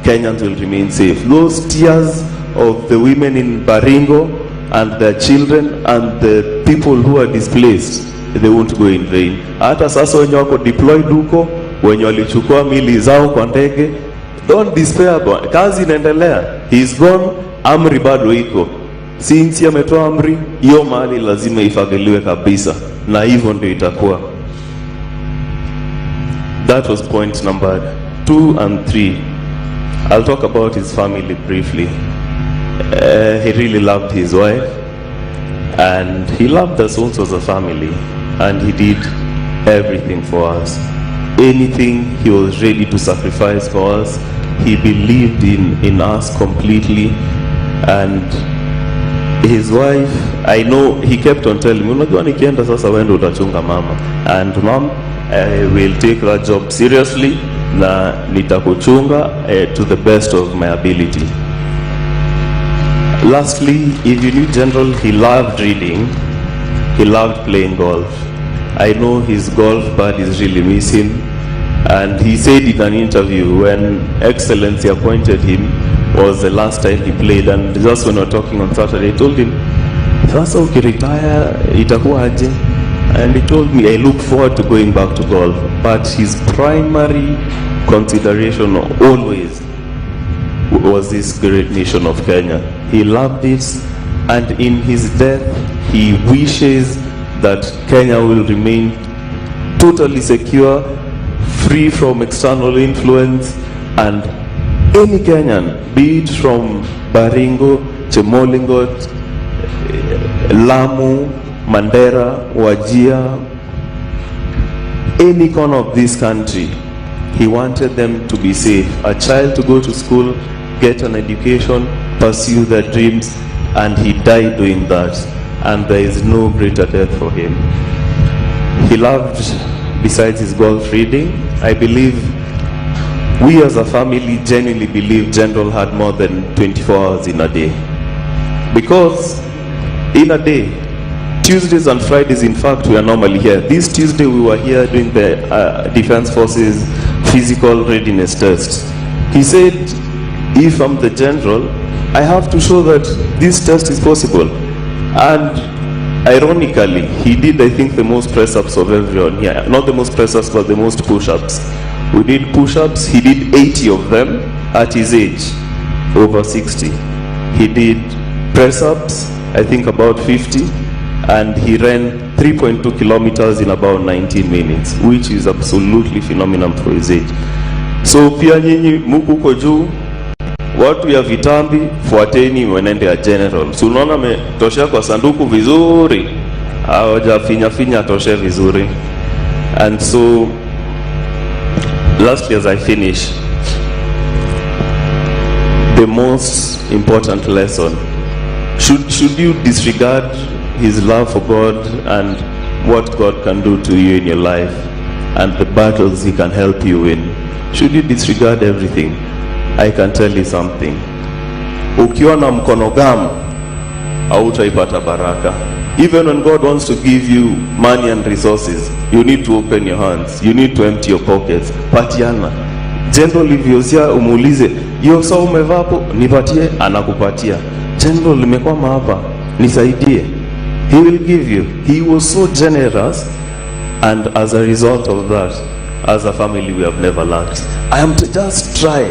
Kenyans will remain safe. Those tears of the women in Baringo and their children and the people who are displaced, they won't go in vain. Hata sasa wenye wako deployed huko, wenye walichukua mili zao kwa ndege, don't despair, kazi inaendelea. He's gone, amri bado iko. Since ametoa amri, hiyo mali lazima ifagiliwe kabisa, na hivyo ndio itakuwa. That was point number 2 and 3. I'll talk about his family briefly. He really loved his wife, and he loved us also as a family, and he did everything for us. Anything he was ready to sacrifice for us. He believed in us completely. And his wife, I know he kept on telling me, unajua nikienda sasa wende utachunga mama, and mom, I will take that job seriously na nitakuchunga to the best of my ability. Lastly, if you knew General, he loved reading, he loved playing golf. I know his golf buddies really miss him, and he said in an interview when Excellency appointed him was the last time he played, and just when we were talking on Saturday, I told him, sasa ukiretire itakuwa aje? And he told me, I look forward to going back to golf, but his primary consideration always was this great nation of Kenya. He loved it, and in his death he wishes that Kenya will remain totally secure, free from external influence, and any Kenyan, be it from Baringo, Chemolingot, Lamu, Mandera, Wajir, any corner of this country, he wanted them to be safe. A child to go to school, get an education, pursue their dreams, and he died doing that. And there is no greater death for him. He loved, besides his golf reading, I believe, we as a family genuinely believe General had more than 24 hours in a day. Because in a day, Tuesdays and Fridays, in fact, we are normally here. This Tuesday we were here doing the Defense Forces physical readiness test. He said, if I'm the general, I have to show that this test is possible. And ironically, he did, I think, the most press-ups of everyone here. Not the most press-ups, but the most push-ups. We did push-ups. He did 80 of them at his age, over 60. He did press-ups, I think about 50, and he ran 3.2 kilometers in about 19 minutes, which is absolutely phenomenal for his age. So pia nyinyi muku uko juu, watu ya vitambi, fuateni mwenende ya general. So unaona metoshea kwa sanduku vizuri, hawaja finya toshe vizuri. And so, lastly, as I finish, the most important lesson, should you disregard his love for God and what God can do to you in your life and the battles he can help you in? Should you disregard everything? I can tell you something. Ukiwa na mkono gamu, hautaipata baraka. Even when God wants to give you money and resources, you need to open your hands. You need to empty your pockets. Patiana. General Livyozia umuulize, hiyo saa umevaa hapo, nipatie, anakupatia. General nimekwama hapa, nisaidie. He will give you. He was so generous, and as a result of that, as a family, we have never lacked. I am to just try.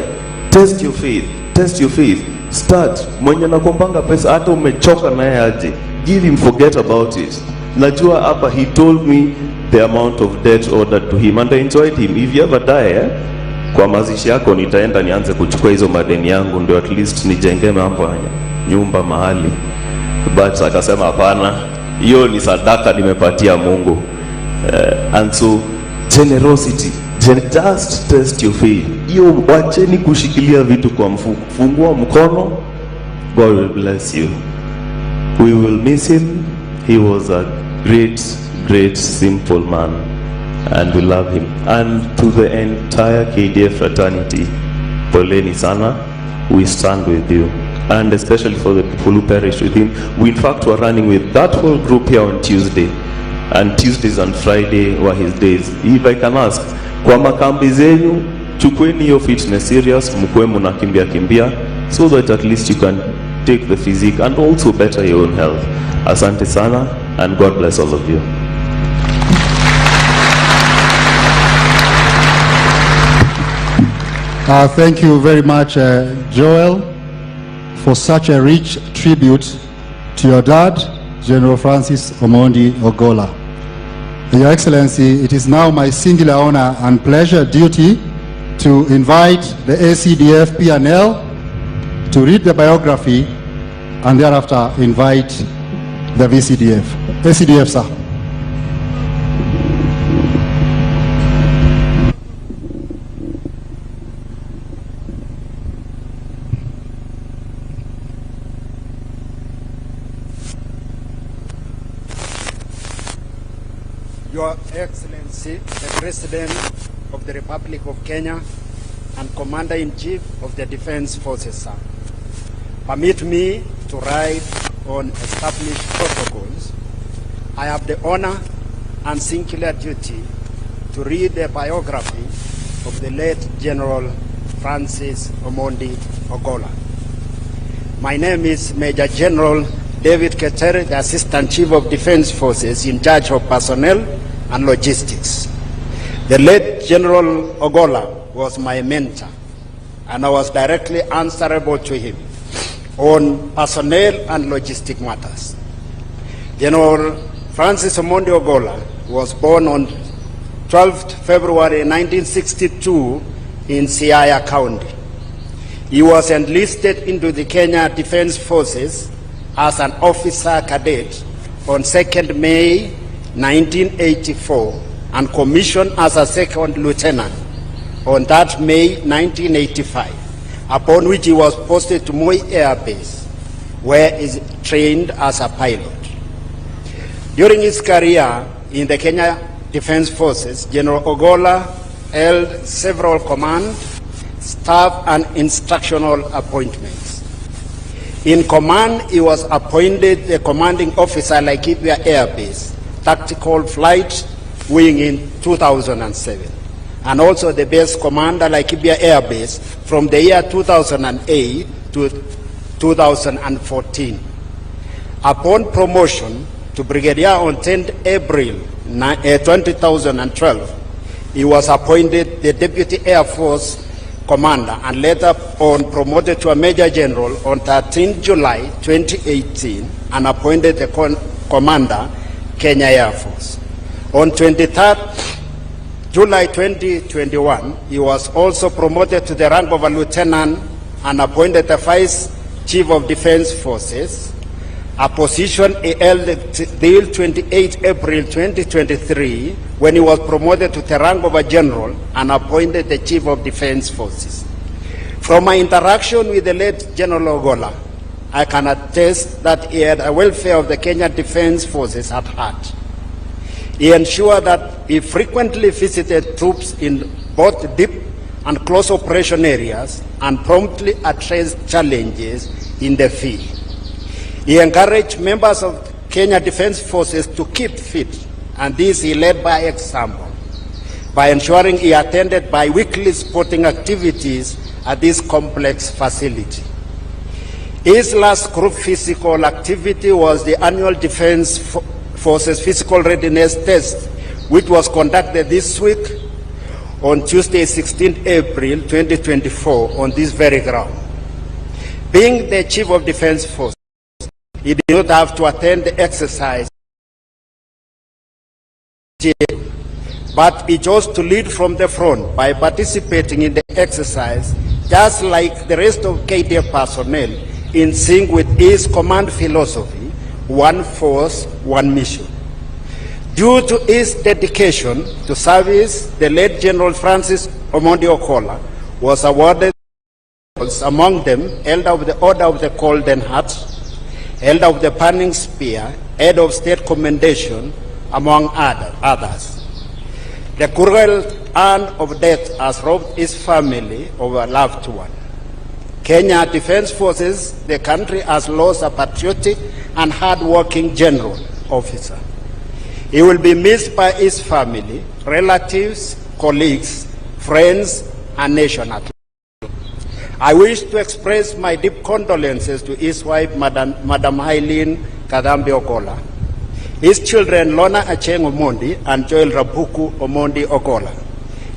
Test your faith. Test your faith. Start. Mwenye nakumbanga pesa, hata umechoka naye aje, give him, forget about it. Najua hapa, he told me the amount of debt ordered to him, and I enjoyed him. If you ever die, kwa mazishi yako nitaenda nianze kuchukua hizo madeni yangu, ndio at least nijenge mambo haya, nyumba mahali. But akasema hapana, hiyo ni sadaka nimepatia Mungu. And so generosity, just test your faith. Hiyo wacheni kushikilia vitu kwa mfuko, fungua mkono, God will bless you. We will miss him. He was a great simple man, and we love him. And to the entire KDF fraternity, poleni sana, we stand with you. And especially for the people who perished with him. We in fact were running with that whole group here on Tuesday, and Tuesdays and Friday were his days. If I can ask, kwa makambi zenyu chukueni hiyo fitness serious, mkuwe mnakimbia so that at least you can take the physique and also better your own health. Asante sana and God bless all of you. Thank you very much, Joel, for such a rich tribute to your dad, General Francis Omondi Ogolla. Your Excellency, it is now my singular honor and pleasure duty to invite the ACDF P&L to read the biography and thereafter invite the VCDF. ACDF, sir. Your Excellency, the President of the Republic of Kenya and Commander-in-Chief of the Defense Forces, sir. Permit me to write on established protocols. I have the honor and singular duty to read the biography of the late General Francis Omondi Ogolla. My name is Major General David Ketere, the Assistant Chief of Defense Forces in charge of personnel and logistics. The late General Ogolla was my mentor, and I was directly answerable to him on personnel and logistic matters. General Francis Omondi Ogolla was born on 12th February 1962 in Siaya County. He was enlisted into the Kenya Defense Forces as an officer cadet on 2nd May 1984 and commissioned as a second lieutenant on that May 1985, upon which he was posted to Moi Air Base, where he trained as a pilot. During his career in the Kenya Defense Forces, General Ogolla held several command, staff, and instructional appointments. In command, he was appointed the commanding officer, Laikipia Air Base, Tactical Flight Wing in 2007, and also the base commander, Laikipia Air Base, from the year 2008 to 2014. Upon promotion to brigadier on 10th April 2012, he was appointed the Deputy Air Force Commander and later on promoted to a Major General on 13 July 2018 and appointed the Commander, Kenya Air Force. On 23rd July 2021, he was also promoted to the rank of a lieutenant and appointed the Vice Chief of Defense Forces, a position he held till 28 April 2023 when he was promoted to the rank of a general and appointed the Chief of Defense Forces. From my interaction with the late General Ogolla, I can attest that he had the welfare of the Kenya Defense Forces at heart. He ensured that he frequently visited troops in both deep and close operation areas and promptly addressed challenges in the field. He encouraged members of Kenya Defense Forces to keep fit, and this he led by example, by ensuring he attended bi-weekly sporting activities at this complex facility. His last group physical activity was the annual Defense Forces Physical Readiness Test, which was conducted this week on Tuesday, 16 April 2024, on this very ground. Being the Chief of Defense Forces, he did not have to attend the exercise, but he chose to lead from the front by participating in the exercise, just like the rest of KDF personnel, in sync with his command philosophy, one force, one mission. Due to his dedication to service, the late General Francis Omondi Ogolla was awarded, among them, Elder of the Order of the Golden Heart, Elder of the Burning Spear, Head of State Commendation, among others. The cruel hand of death has robbed his family of a loved one. Kenya Defense Forces, the country has lost a patriotic and hard-working general officer. He will be missed by his family, relatives, colleagues, friends, and nation at large. I wish to express my deep condolences to his wife, Madam Eileen Kadhambi Ogolla, his children Lona Acheng Omondi and Joel Rabuku Omondi Ogolla,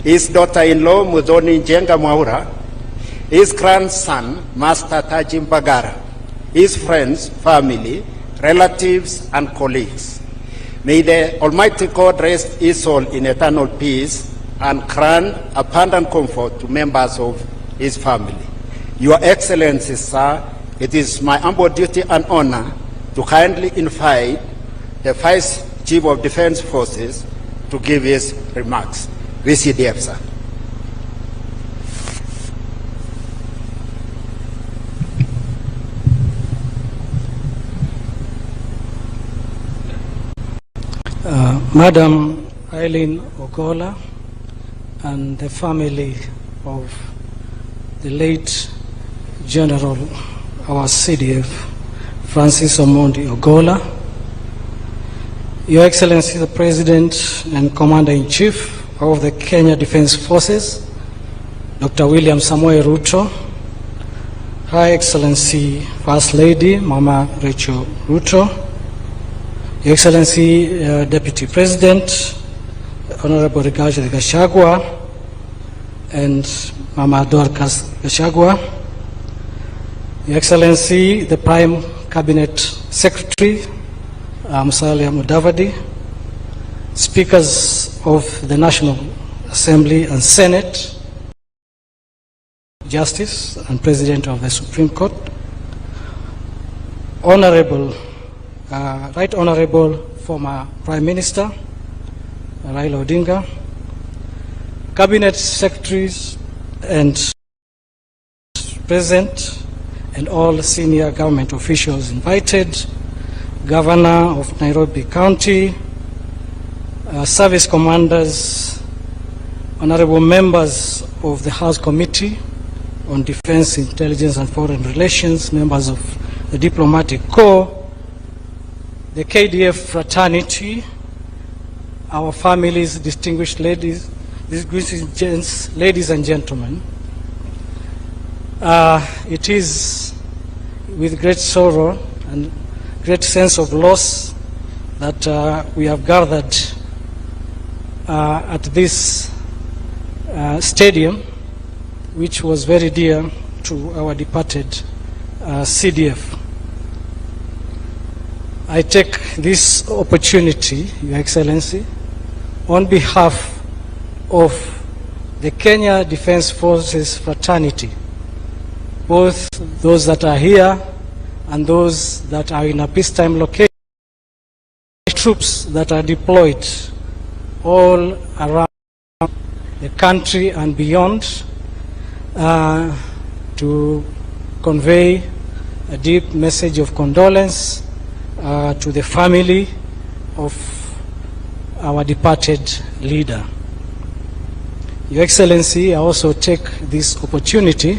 his daughter-in-law Mudhoni Njenga Mwaura, his grandson Master Tajim Bagara, his friends, family, relatives, and colleagues. May the Almighty God rest his soul in eternal peace and grant abundant comfort to members of his family. Your Excellency, sir, it is my humble duty and honor to kindly invite the Vice Chief of Defense Forces to give his remarks. VCDF, sir. Madam Eileen Ogolla and the family of the late General, our CDF, Francis Omondi Ogolla, Your Excellency the President and Commander-in-Chief of the Kenya Defense Forces, Dr. William Samoei Ruto, Her Excellency First Lady Mama Rachel Ruto, Your Excellency Deputy President, Honorable Rigathi Gachagua, and Mama Dorcas Gachagua, Your Excellency the Prime Cabinet Secretary, Musalia Mudavadi, Speakers of the National Assembly and Senate, Justice and President of the Supreme Court, Honorable, Right Honorable former Prime Minister Raila Odinga, Cabinet Secretaries and present, and all senior government officials invited, Governor of Nairobi County, service commanders, honorable members of the House Committee on Defense, Intelligence and Foreign Relations, members of the Diplomatic Corps, the KDF fraternity, our families, distinguished ladies, distinguished gents, ladies and gentlemen. It is with great sorrow and great sense of loss that we have gathered at this stadium, which was very dear to our departed CDF. I take this opportunity, Your Excellency, on behalf of the Kenya Defense Forces fraternity, both those that are here and those that are in a peacetime location, troops that are deployed all around the country and beyond, to convey a deep message of condolence to the family of our departed leader. Your Excellency, I also take this opportunity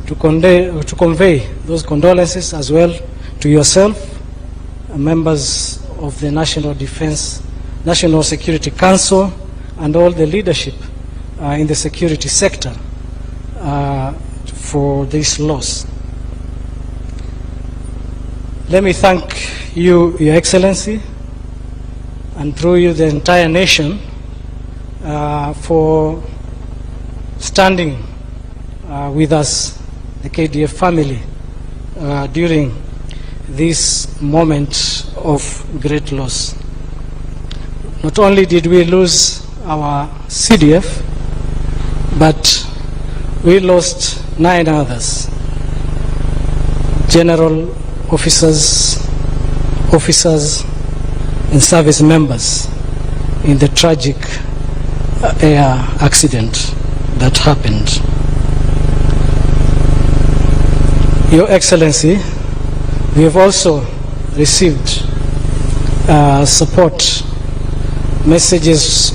to convey those condolences as well to yourself, members of the National Security Council, and all the leadership in the security sector for this loss. Let me thank you, Your Excellency, and through you the entire nation for standing with us, the KDF family, during this moment of great loss. Not only did we lose our CDF, but we lost 9 others, general officers, and service members in the tragic air accident that happened. Your Excellency, we have also received support messages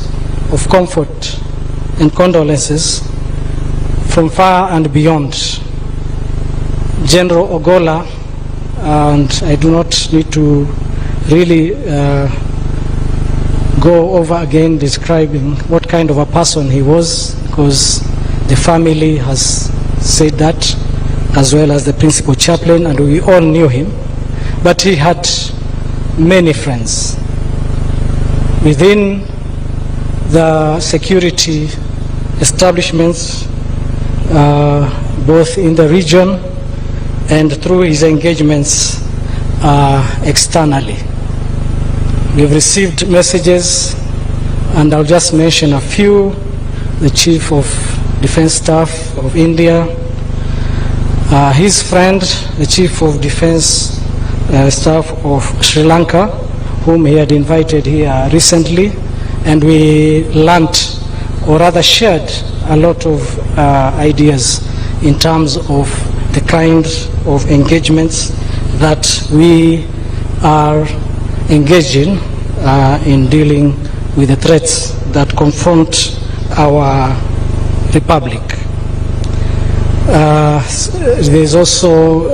of comfort and condolences from far and beyond. General Ogolla, and I do not need to really go over again describing what kind of a person he was, because The family has said that, as well as the principal chaplain, and we all knew him. But he had many friends within the security establishments, both in the region and through his engagements externally. We've received messages, and I'll just mention a few. The Chief of Defense Staff of India, his friend, the Chief of Defense Staff of Sri Lanka, whom he had invited here recently, and we learnt, or rather shared, a lot of ideas in terms of the kind of engagements that we are engaging in dealing with the threats that confront our republic. There's also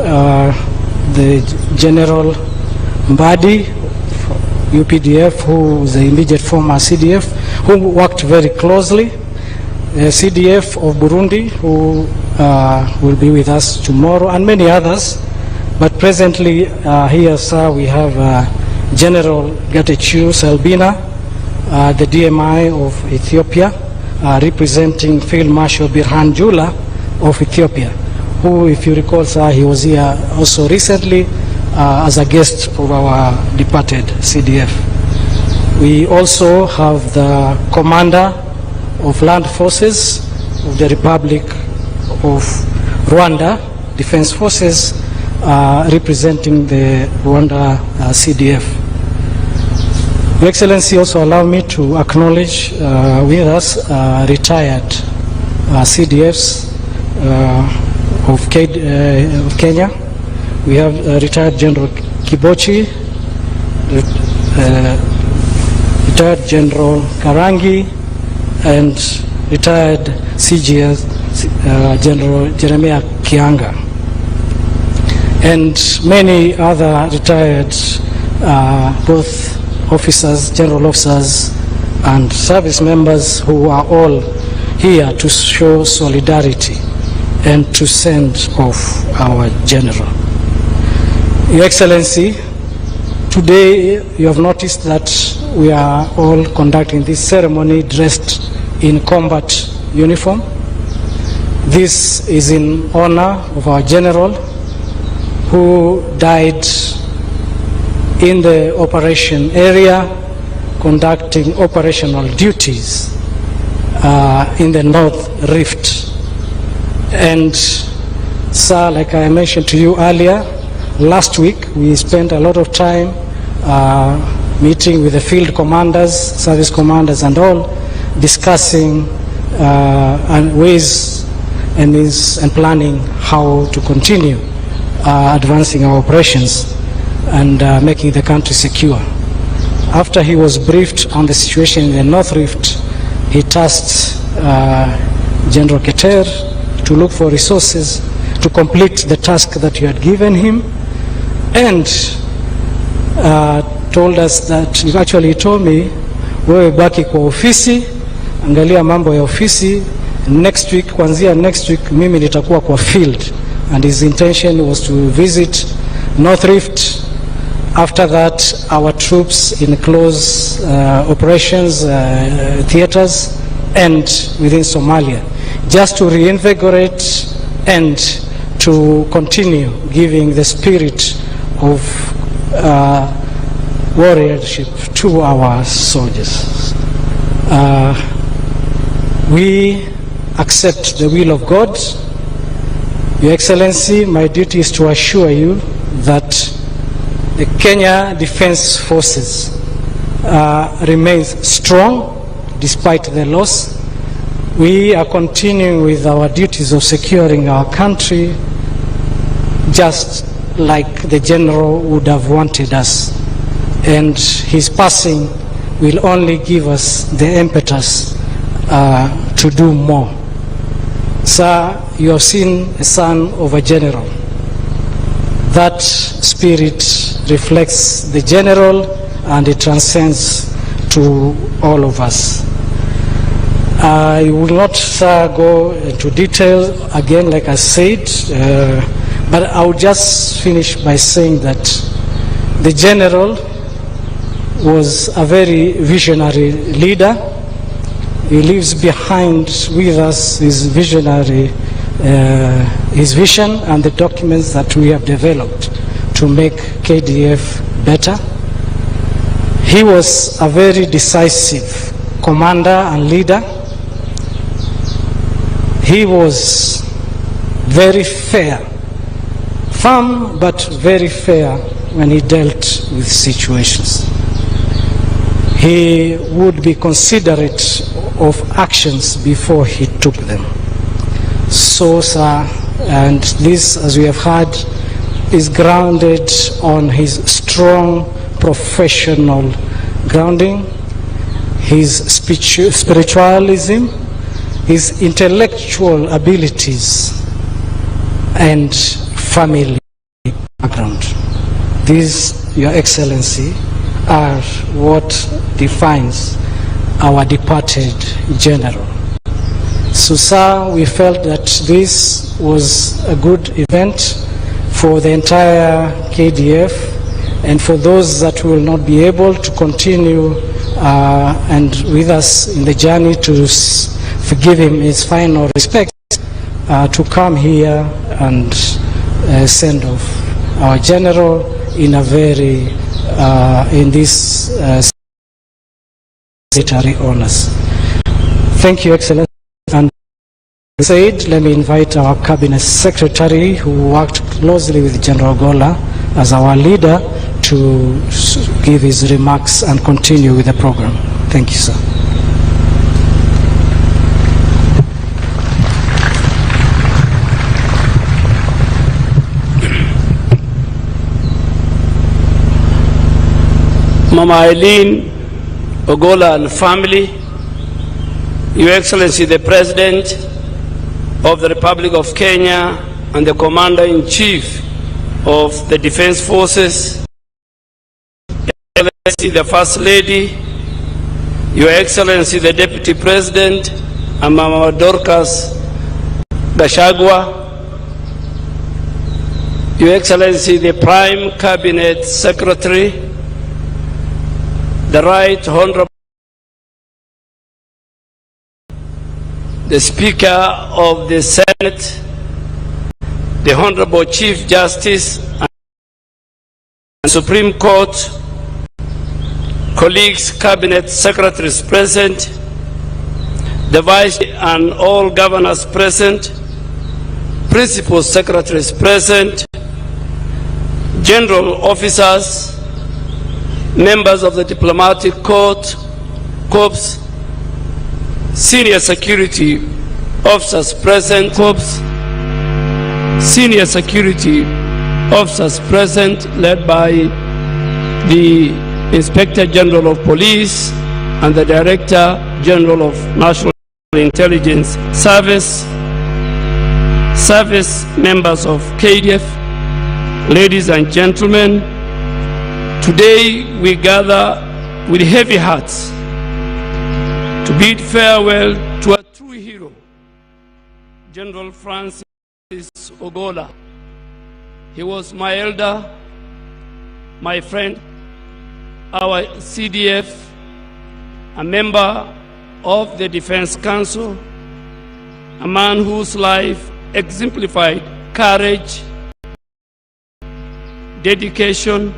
the General Mbadi, UPDF, who is the immediate former CDF, who worked very closely. CDF of Burundi, who will be with us tomorrow, and many others. But presently here, sir, we have General Getachew Selbina, the DMI of Ethiopia, representing Field Marshal Birhan Jula of Ethiopia, who, if you recall, sir, he was here also recently as a guest of our departed CDF. We also have the Commander of Land Forces of the Republic of Rwanda, Defense Forces, representing the Rwanda CDF. Your Excellency, also allow me to acknowledge with us retired CDFs of Kenya. We have retired General Kibochi, retired General Karangi, and retired CGS General Jeremiah Kianga, and many other retired both officers, general officers, and service members who are all here to show solidarity and to send off our general. Your Excellency, today you have noticed that we are all conducting this ceremony dressed in combat uniform. This is in honor of our general who died in the operation area conducting operational duties in the North Rift. And sir, like I mentioned to you earlier, last week we spent a lot of time meeting with the field commanders, service commanders and all, discussing and ways and means and planning how to continue advancing our operations and making the country secure. After he was briefed on the situation in the North Rift, he tasked General Keter to look for resources to complete the task that you had given him, and told us that, actually he told me, wewe baki kwa ofisi, angalia mambo ya ofisi, next week, kuanzia next week mimi nitakuwa kwa field. And his intention was to visit North Rift. After that, our troops in close operations theaters and within Somalia, just to reinvigorate and to continue giving the spirit of warriorship to our soldiers. We accept the will of God. Your Excellency, my duty is to assure you that the Kenya Defense Forces remains strong despite the loss. We are continuing with our duties of securing our country just like the general would have wanted us. And his passing will only give us the impetus to do more. Sir, you have seen a son of a general. That spirit reflects the general and it transcends to all of us. I will not go into detail again, like I said, but I will just finish by saying that the general was a very visionary leader. He leaves behind with us his visionary, his vision and the documents that we have developed to make KDF better. He was a very decisive commander and leader. He was very fair, firm but very fair when he dealt with situations. He would be considerate of actions before he took them. So, sir, and this, as we have heard, is grounded on his strong professional grounding, his spiritualism, his intellectual abilities, and family background. These, Your Excellency, are what defines our departed general. So, sir, we felt that this was a good event for the entire KDF and for those that will not be able to continue and with us in the journey to give him his final respect, to come here and send off our general in a very, in this military honors. Thank you, Excellency. And said, let me invite our Cabinet Secretary, who worked closely with General Ogolla as our leader, to give his remarks and continue with the program. Thank you, sir. Mama Eileen, Ogolla and family, Your Excellency the President of the Republic of Kenya and the Commander-in-Chief of the Defense Forces, Your Excellency the First Lady, Your Excellency the Deputy President, and Mama Dorcas Gachagua, Your Excellency the Prime Cabinet Secretary, the Right Honorable the Speaker of the Senate, the Honorable Chief Justice and Supreme Court, colleagues, Cabinet Secretaries present, the Vice and all governors present, Principal Secretaries present, General Officers, members of the Diplomatic Corps, senior security officers present, senior security officers present, led by the Inspector General of Police and the Director General of National Intelligence Service, members of KDF, ladies and gentlemen, today we gather with heavy hearts to bid farewell to a true hero, General Francis Ogolla. He was my elder, my friend, our CDF, a member of the Defense Council, a man whose life exemplified courage, dedication,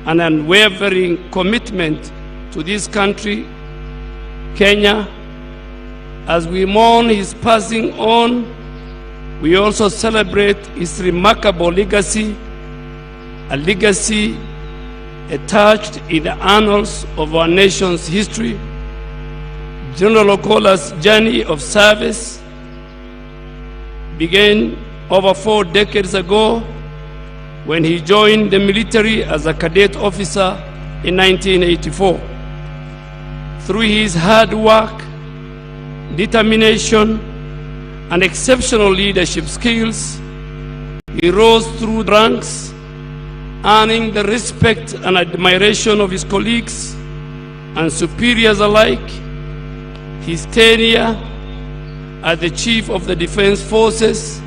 and unwavering commitment to this country, Kenya. As we mourn his passing on, we also celebrate his remarkable legacy, a legacy attached in the annals of our nation's history. General Ogolla's journey of service began over 4 decades ago when he joined the military as a cadet officer in 1984. Through his hard work, determination, and exceptional leadership skills, he rose through the ranks, earning the respect and admiration of his colleagues and superiors alike. His tenure as the Chief of the Defense Forces,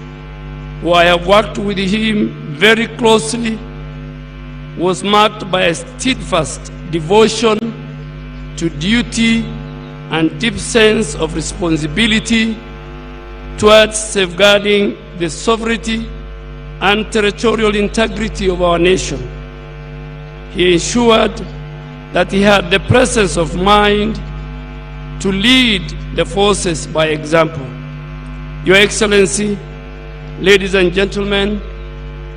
who I have worked with him very closely, was marked by a steadfast devotion to duty and deep sense of responsibility towards safeguarding the sovereignty and territorial integrity of our nation. He ensured that he had the presence of mind to lead the forces by example. Your Excellency, ladies and gentlemen,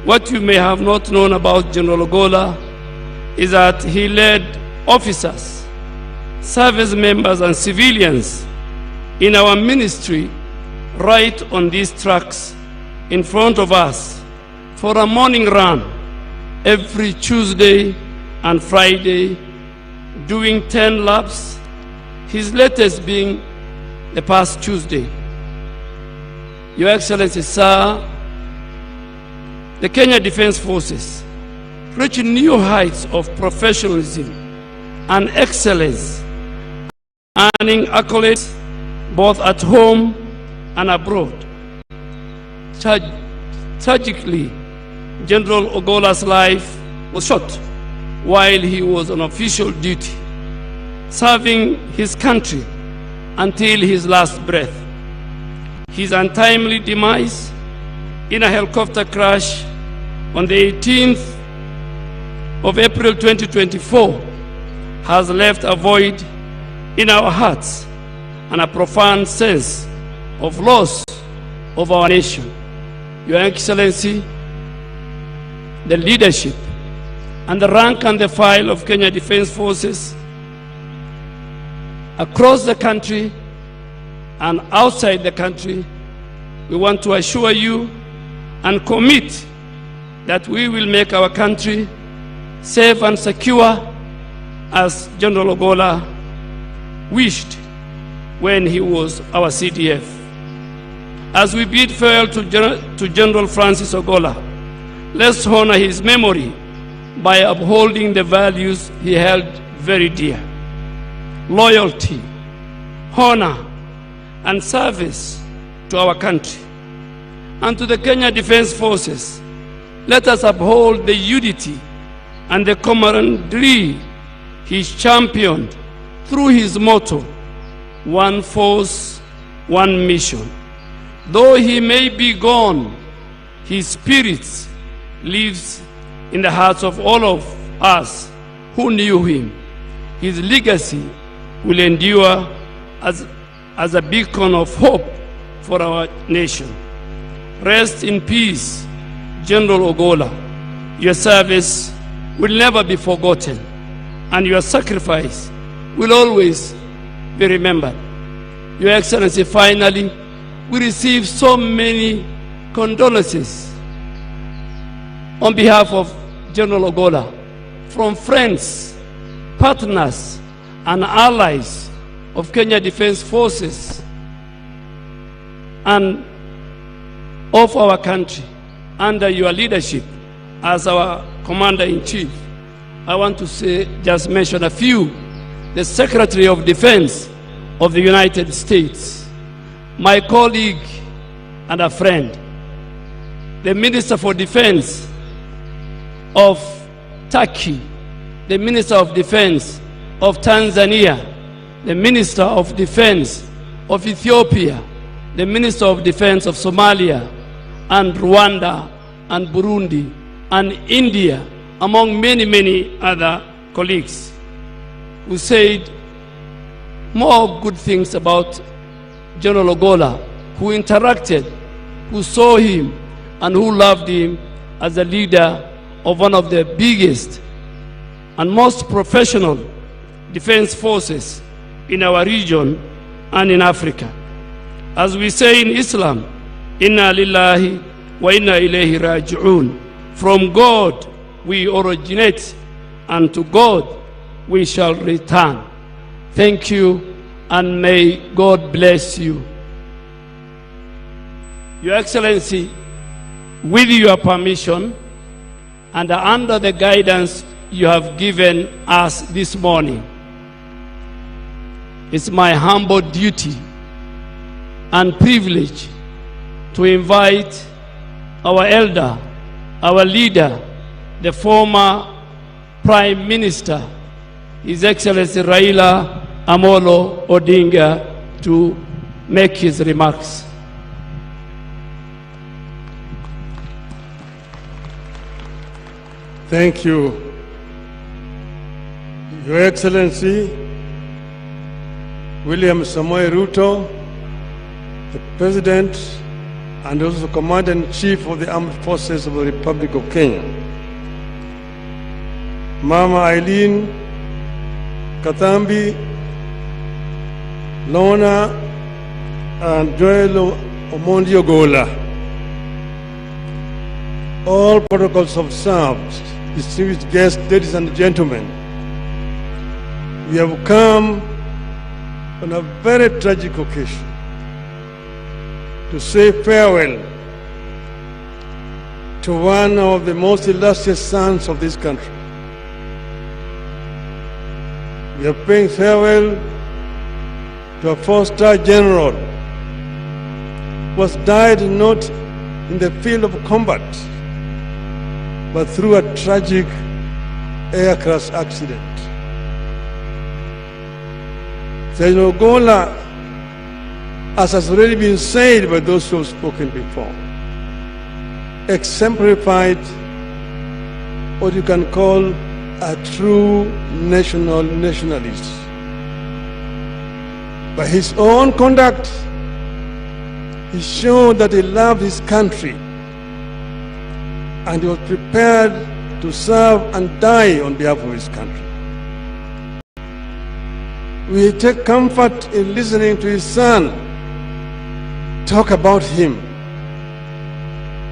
what you may have not known about General Ogolla is that he led officers, service members and civilians in our ministry right on these tracks in front of us for a morning run every Tuesday and Friday, doing 10 laps, his latest being the past Tuesday. Your Excellency, sir, the Kenya Defense Forces reach new heights of professionalism and excellence, earning accolades both at home and abroad. Tragically, General Ogolla's life was short while he was on official duty, serving his country until his last breath. His untimely demise in a helicopter crash on the 18th of April 2024 has left a void in our hearts and a profound sense of loss of our nation. Your Excellency, the leadership and the rank and the file of Kenya Defense Forces across the country and outside the country, we want to assure you and commit that we will make our country safe and secure as General Ogolla wished when he was our CDF. As we bid farewell to General Francis Ogolla, let's honor his memory by upholding the values he held very dear: loyalty, honor, and service to our country. And to the Kenya Defense Forces, let us uphold the unity and the camaraderie he championed through his motto, one force, one mission. Though he may be gone, his spirit lives in the hearts of all of us who knew him. His legacy will endure as a beacon of hope for our nation. Rest in peace, General Ogolla. Your service will never be forgotten, and your sacrifice will always be remembered. Your Excellency, finally, we receive so many condolences on behalf of General Ogolla from friends, partners, and allies of Kenya Defense Forces and of our country under your leadership as our Commander-in-Chief. I want to just mention a few. The Secretary of Defense of the United States, my colleague and a friend, the Minister for Defense of Turkey, the Minister of Defense of Tanzania, the Minister of Defense of Ethiopia, the Minister of Defense of Somalia, and Rwanda, and Burundi, and India, among many, many other colleagues, who said more good things about General Ogolla, who interacted, who saw him, and who loved him as a leader of one of the biggest and most professional defense forces in our region and in Africa. As we say in Islam, Inna lillahi wa inna ilayhi raji'un. From God we originate, and to God we shall return. Thank you, and may God bless you. Your Excellency, with your permission and under the guidance you have given us this morning, it's my humble duty and privilege to invite our elder, our leader, the former Prime Minister, His Excellency Raila Amolo Odinga, to make his remarks. Thank you, Your Excellency William Samoei Ruto, the President and also Commander-in-Chief of the Armed Forces of the Republic of Kenya. Mama Eileen Katambi, Lorna and Joel Omondi Ogolla. All protocols observed, distinguished guests, ladies and gentlemen, we have come on a very tragic occasion to say farewell to one of the most illustrious sons of this country. We are paying farewell to a four-star general who has died not in the field of combat, but through a tragic aircraft accident. General Ogolla, as has already been said by those who have spoken before, exemplified what you can call a true nationalist. By his own conduct, he showed that he loved his country and he was prepared to serve and die on behalf of his country. We take comfort in listening to his son talk about him.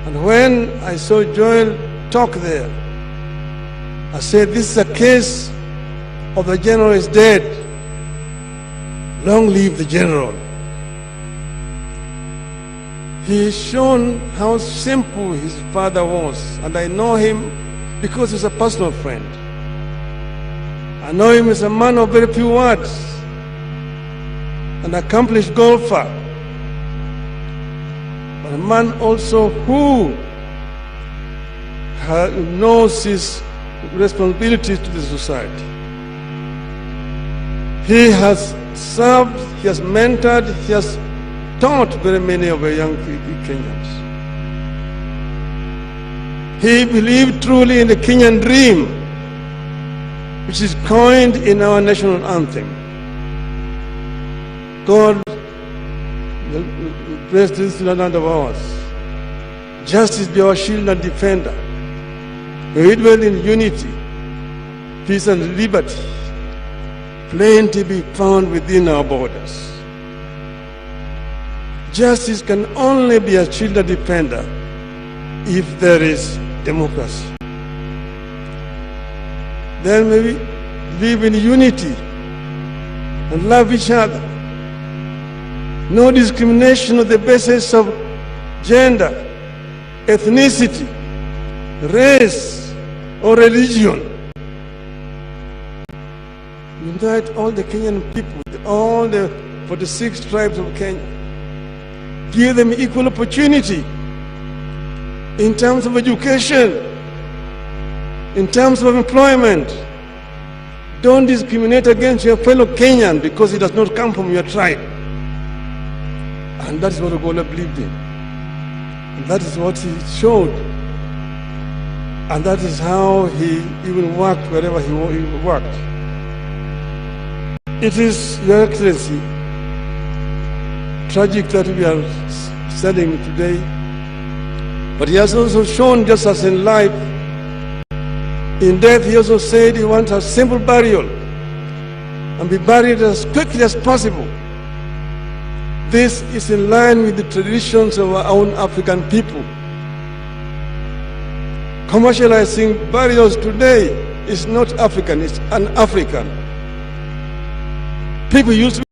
And when I saw Joel talk there, I said, this is a case of the general is dead. Long live the general. He's shown how simple his father was, and I know him because he's a personal friend. I know him as a man of very few words, an accomplished golfer, but a man also who knows his responsibilities to the society. He has served, he has mentored, he has taught very many of our young Kenyans. He believed truly in the Kenyan dream, which is coined in our national anthem. God bless this land of ours. Justice be our shield and defender. May we dwell in unity, peace and liberty. Plenty be found within our borders. Justice can only be a shield and defender if there is democracy. Then may we live in unity and love each other. No discrimination on the basis of gender, ethnicity, race, or religion. Unite all the Kenyan people, all the 46 tribes of Kenya. Give them equal opportunity in terms of education, in terms of employment. Don't discriminate against your fellow Kenyan because he does not come from your tribe. And that is what Ogolla believed in. And that is what he showed. And that is how he even worked wherever he worked. It is, Your Excellency, tragic that we are studying today. But he has also shown, just as in life, in death he also said he wants a simple burial and be buried as quickly as possible. This is in line with the traditions of our own African people. Commercializing burials today is not African, it's un-African. People used to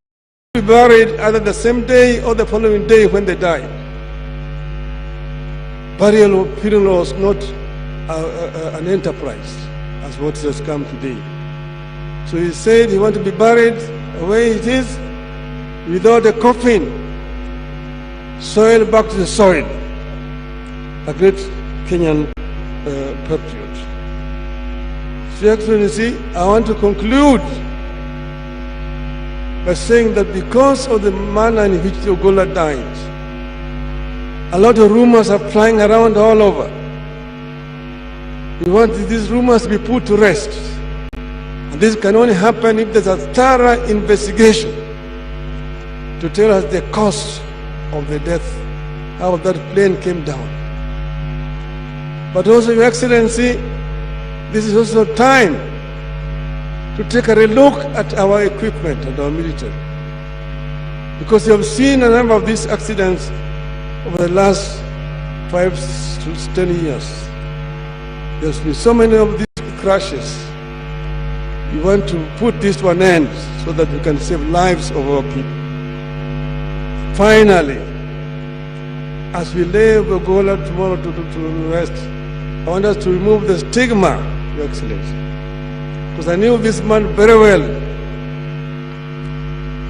be buried either the same day or the following day when they died. Burial or funeral was not an enterprise as what has come today. So he said he wanted to be buried the way it is, without a coffin, soil back to the soil. A great Kenyan patriot. Your Excellency, I want to conclude by saying that because of the manner in which the Ogolla died, a lot of rumors are flying around all over. We want these rumors to be put to rest. And this can only happen if there's a thorough investigation to tell us the cause of the death, how that plane came down. But also, Your Excellency, this is also time to take a relook at our equipment and our military. Because you have seen a number of these accidents over the last 5 to 10 years. There's been so many of these crashes. We want to put this to an end so that we can save lives of our people. Finally, as we lay Ogolla tomorrow to rest, I want us to remove the stigma, Your Excellency. Because I knew this man very well.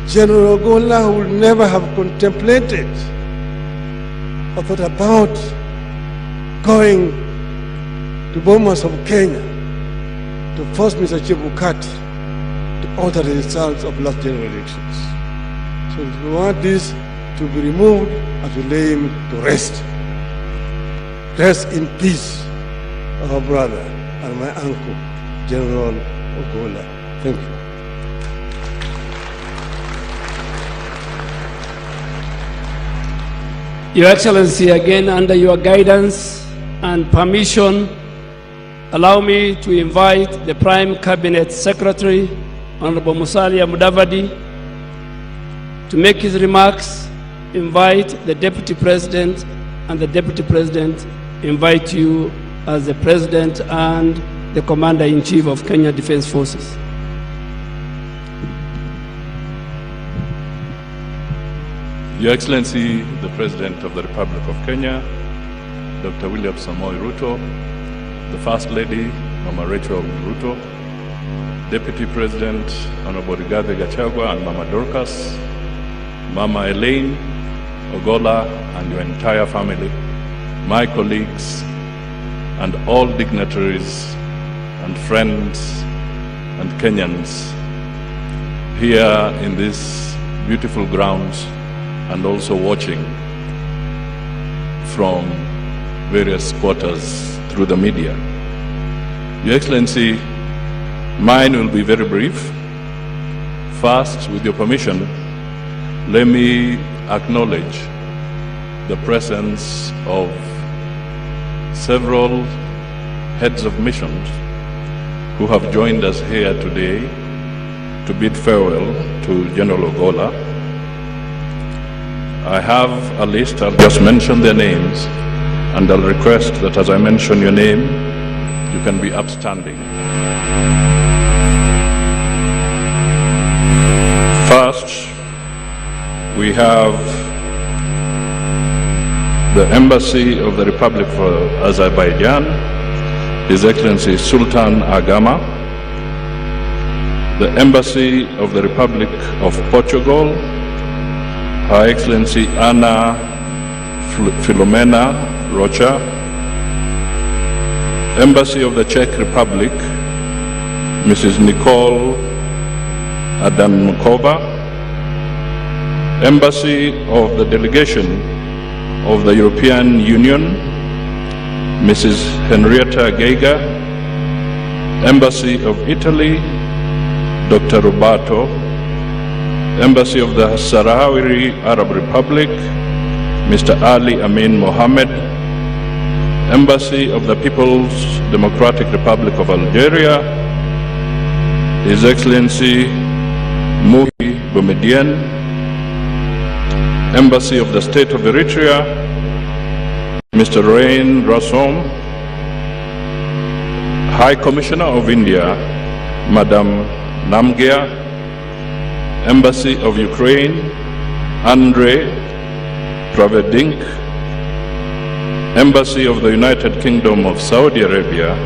General Ogolla would never have contemplated or thought about going to Bomas of Kenya to force Mr. Chebukati to alter the results of last general elections. So we want this to be removed as we lay him to rest. Rest in peace, our brother and my uncle, General Ogolla. Thank you. Your Excellency, again, under your guidance and permission, allow me to invite the Prime Cabinet Secretary, Honorable Musalia Mudavadi, to make his remarks. Invite the Deputy President, and the Deputy President invite you as the President and the Commander-in-Chief of Kenya Defense Forces. Your Excellency, the President of the Republic of Kenya, Dr. William Samoei Ruto, the First Lady, Mama Rachel Ruto, Deputy President, Honorable Rigathi Gachagua and Mama Dorcas, Mama Elaine, Ogolla and your entire family, my colleagues, and all dignitaries and friends and Kenyans here in this beautiful grounds and also watching from various quarters through the media. Your Excellency, mine will be very brief. First, with your permission, let me acknowledge the presence of several heads of missions who have joined us here today to bid farewell to General Ogolla. I have a list. I'll just mention their names, and I'll request that as I mention your name, you can be upstanding. First, we have the Embassy of the Republic of Azerbaijan, His Excellency Sultan Agama, the Embassy of the Republic of Portugal, Her Excellency Ana Filomena Rocha, Embassy of the Czech Republic, Mrs. Nicole Adamkova, Embassy of the Delegation of the European Union, Mrs. Henrietta Geiger, Embassy of Italy, Dr. Roberto, Embassy of the Sahrawi Arab Republic, Mr. Ali Amin Mohammed, Embassy of the People's Democratic Republic of Algeria, His Excellency Muhi Boumediene, Embassy of the State of Eritrea, Mr. Rain Rassom, High Commissioner of India, Madam Namgya, Embassy of Ukraine, Andrei Pravedink, Embassy of the United Kingdom of Saudi Arabia,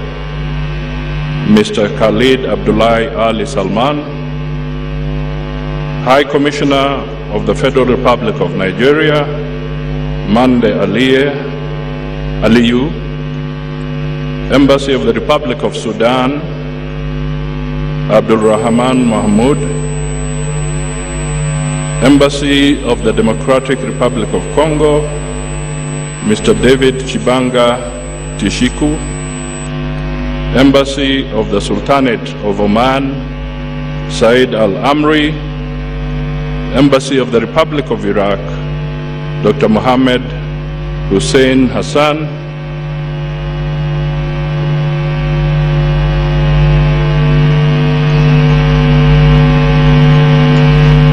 Mr. Khalid Abdullahi Ali Salman, High Commissioner of the Federal Republic of Nigeria, Mande Aliyu, Embassy of the Republic of Sudan, Abdul Rahman Mahmoud, Embassy of the Democratic Republic of Congo, Mr. David Chibanga Tishiku, Embassy of the Sultanate of Oman, Said Al-Amri, Embassy of the Republic of Iraq, Dr. Mohammed Hussein Hassan,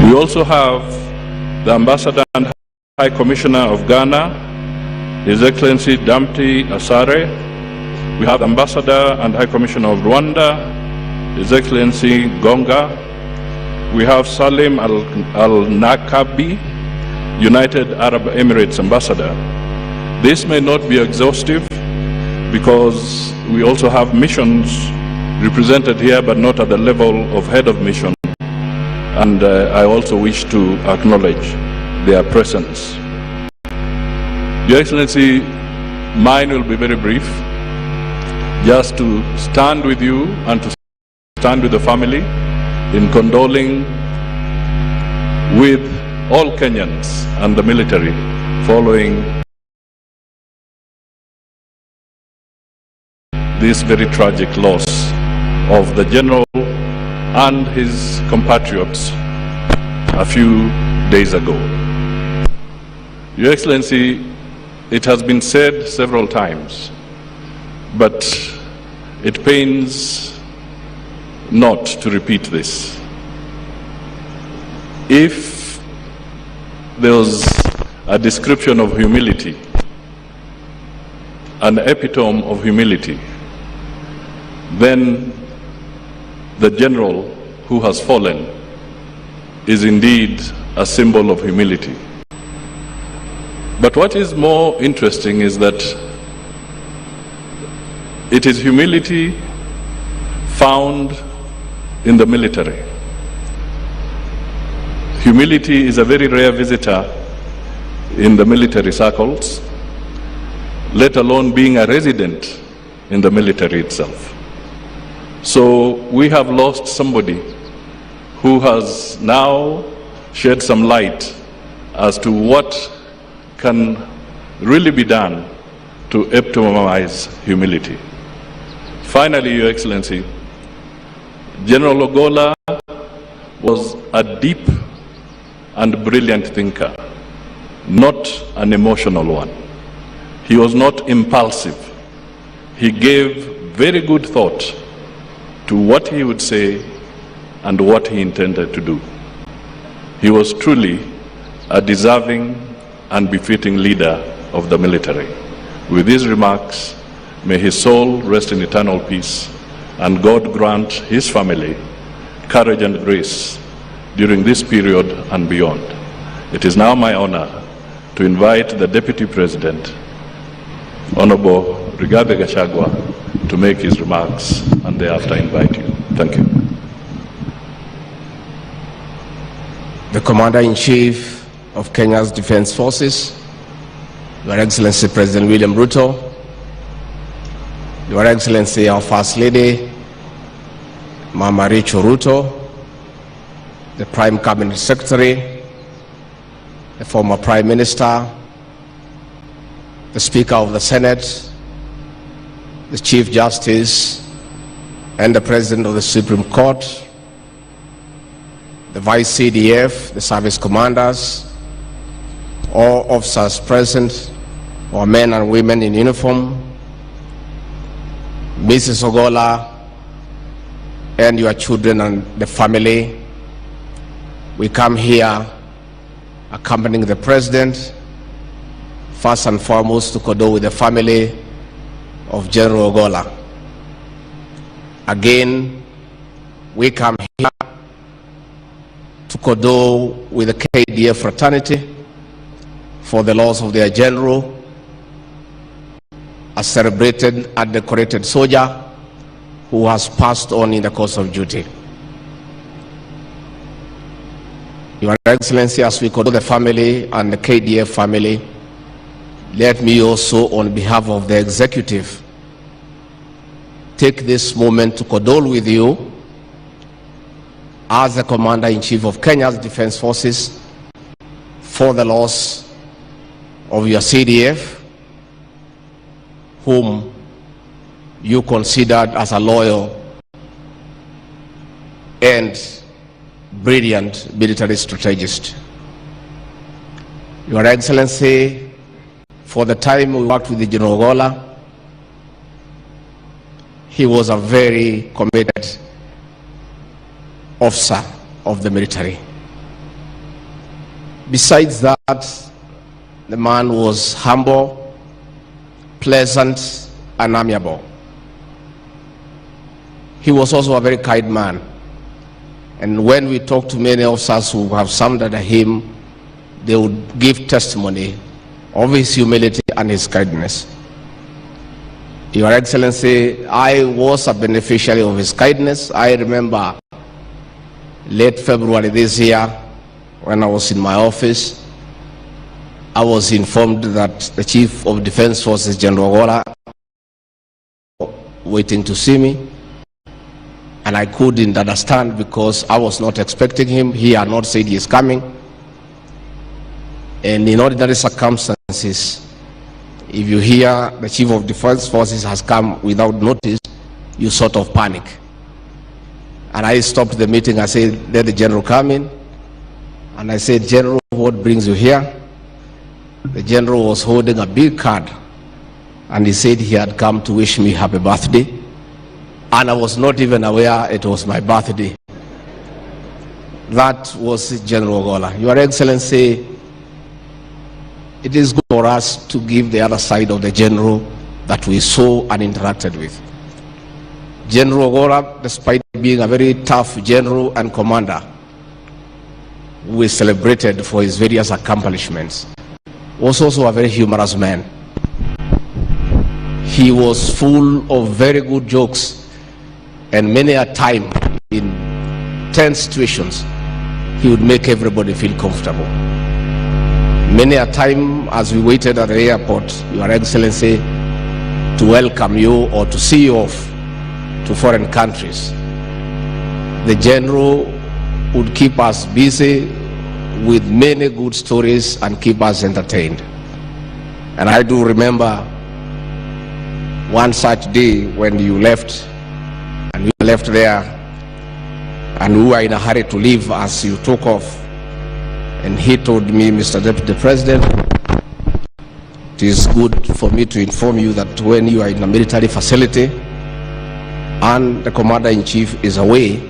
we also have the Ambassador and High Commissioner of Ghana, His Excellency Damti Asare. We have Ambassador and High Commissioner of Rwanda, His Excellency Gonga. We have Salim Al-Nakabi, United Arab Emirates Ambassador. This may not be exhaustive because we also have missions represented here, but not at the level of head of mission. And I also wish to acknowledge their presence. Your Excellency, mine will be very brief, just to stand with you and to stand with the family in condoling with all Kenyans and the military following this very tragic loss of the general and his compatriots a few days ago. Your Excellency, it has been said several times, but it pains not to repeat this. If there was a description of humility, an epitome of humility, then the general who has fallen is indeed a symbol of humility. But what is more interesting is that it is humility found in the military. Humility is a very rare visitor in the military circles, let alone being a resident in the military itself. So we have lost somebody who has now shed some light as to what can really be done to epitomize humility. Finally, Your Excellency, General Ogolla was a deep and brilliant thinker, not an emotional one. He was not impulsive. He gave very good thought to what he would say and what he intended to do. He was truly a deserving and befitting leader of the military. With these remarks, may his soul rest in eternal peace, and God grant his family courage and grace during this period and beyond. It is now my honor to invite the Deputy President, Honorable Rigathi Gachagua, to make his remarks and thereafter invite you. Thank you. The Commander-in-Chief of Kenya's Defense Forces, Your Excellency President William Ruto, Your Excellency our First Lady, Mama Rachel Ruto, the Prime Cabinet Secretary, the former Prime Minister, the Speaker of the Senate, the Chief Justice, and the President of the Supreme Court, the Vice CDF, the service commanders, all officers present, our men and women in uniform, Mrs. Ogolla, and your children and the family. We come here accompanying the President, first and foremost to condole with the family of General Ogolla. Again, we come here to condole with the KDF fraternity for the loss of their general, a celebrated and decorated soldier who has passed on in the course of duty. Your Excellency, as we condole the family and the KDF family, let me also, on behalf of the executive, take this moment to condole with you as the Commander-in-Chief of Kenya's Defense Forces for the loss of your CDF, whom you considered as a loyal and brilliant military strategist. Your Excellency, for the time we worked with General Ogolla, he was a very committed officer of the military. Besides that, the man was humble, pleasant, and amiable. He was also a very kind man. And when we talk to many officers who have served under him, they would give testimony of his humility and his kindness. Your Excellency, I was a beneficiary of his kindness. I remember late February this year, when I was in my office, I was informed that the Chief of Defense Forces, General Ogolla, waiting to see me. And I couldn't understand because I was not expecting him. He had not said he is coming. And in ordinary circumstances, if you hear the Chief of Defense Forces has come without notice, you sort of panic. And I stopped the meeting. I said, let the General come in. And I said, General, what brings you here? The General was holding a big card. And he said he had come to wish me happy birthday. And I was not even aware it was my birthday. That was General Ogolla. Your Excellency, it is good for us to give the other side of the General that we saw and interacted with. General Ogolla, despite being a very tough General and Commander, who is celebrated for his various accomplishments, was also a very humorous man. He was full of very good jokes. And many a time, in tense situations, he would make everybody feel comfortable. Many a time, as we waited at the airport, Your Excellency, to welcome you or to see you off to foreign countries, the General would keep us busy with many good stories and keep us entertained. And I do remember one such day when you left, and we left there, and we were in a hurry to leave as you took off. And he told me, Mr. Deputy President, it is good for me to inform you that when you are in a military facility and the Commander-in-Chief is away,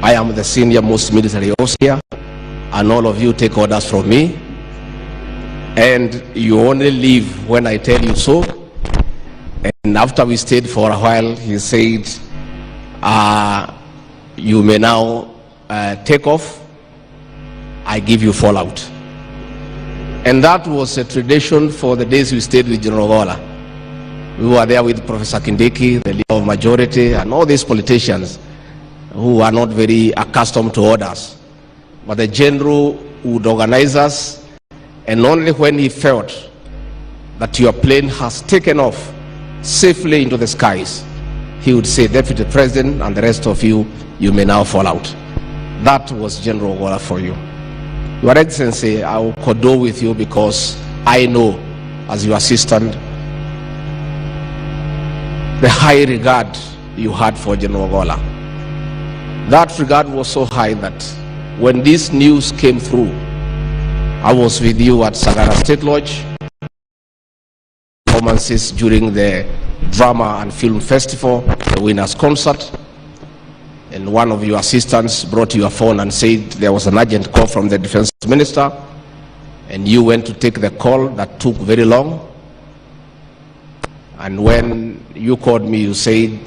I am the senior most military officer, and all of you take orders from me, and you only leave when I tell you so. And after we stayed for a while, he said, you may now take off. I give you fallout. And that was a tradition for the days we stayed with General Ogolla. We were there with Professor Kindiki, the leader of majority, and all these politicians who are not very accustomed to orders. But the General would organize us, and only when he felt that your plane has taken off safely into the skies, he would say, Deputy President and the rest of you, you may now fall out. That was General Ogolla for you. Your Excellency, I will condole with you because I know, as your assistant, the high regard you had for General Ogolla. That regard was so high that when this news came through, I was with you at Sagara State Lodge, performances during the Drama and Film Festival, the Winners Concert, and one of your assistants brought you a phone and said there was an urgent call from the Defense Minister, and you went to take the call that took very long. And when you called me, you said,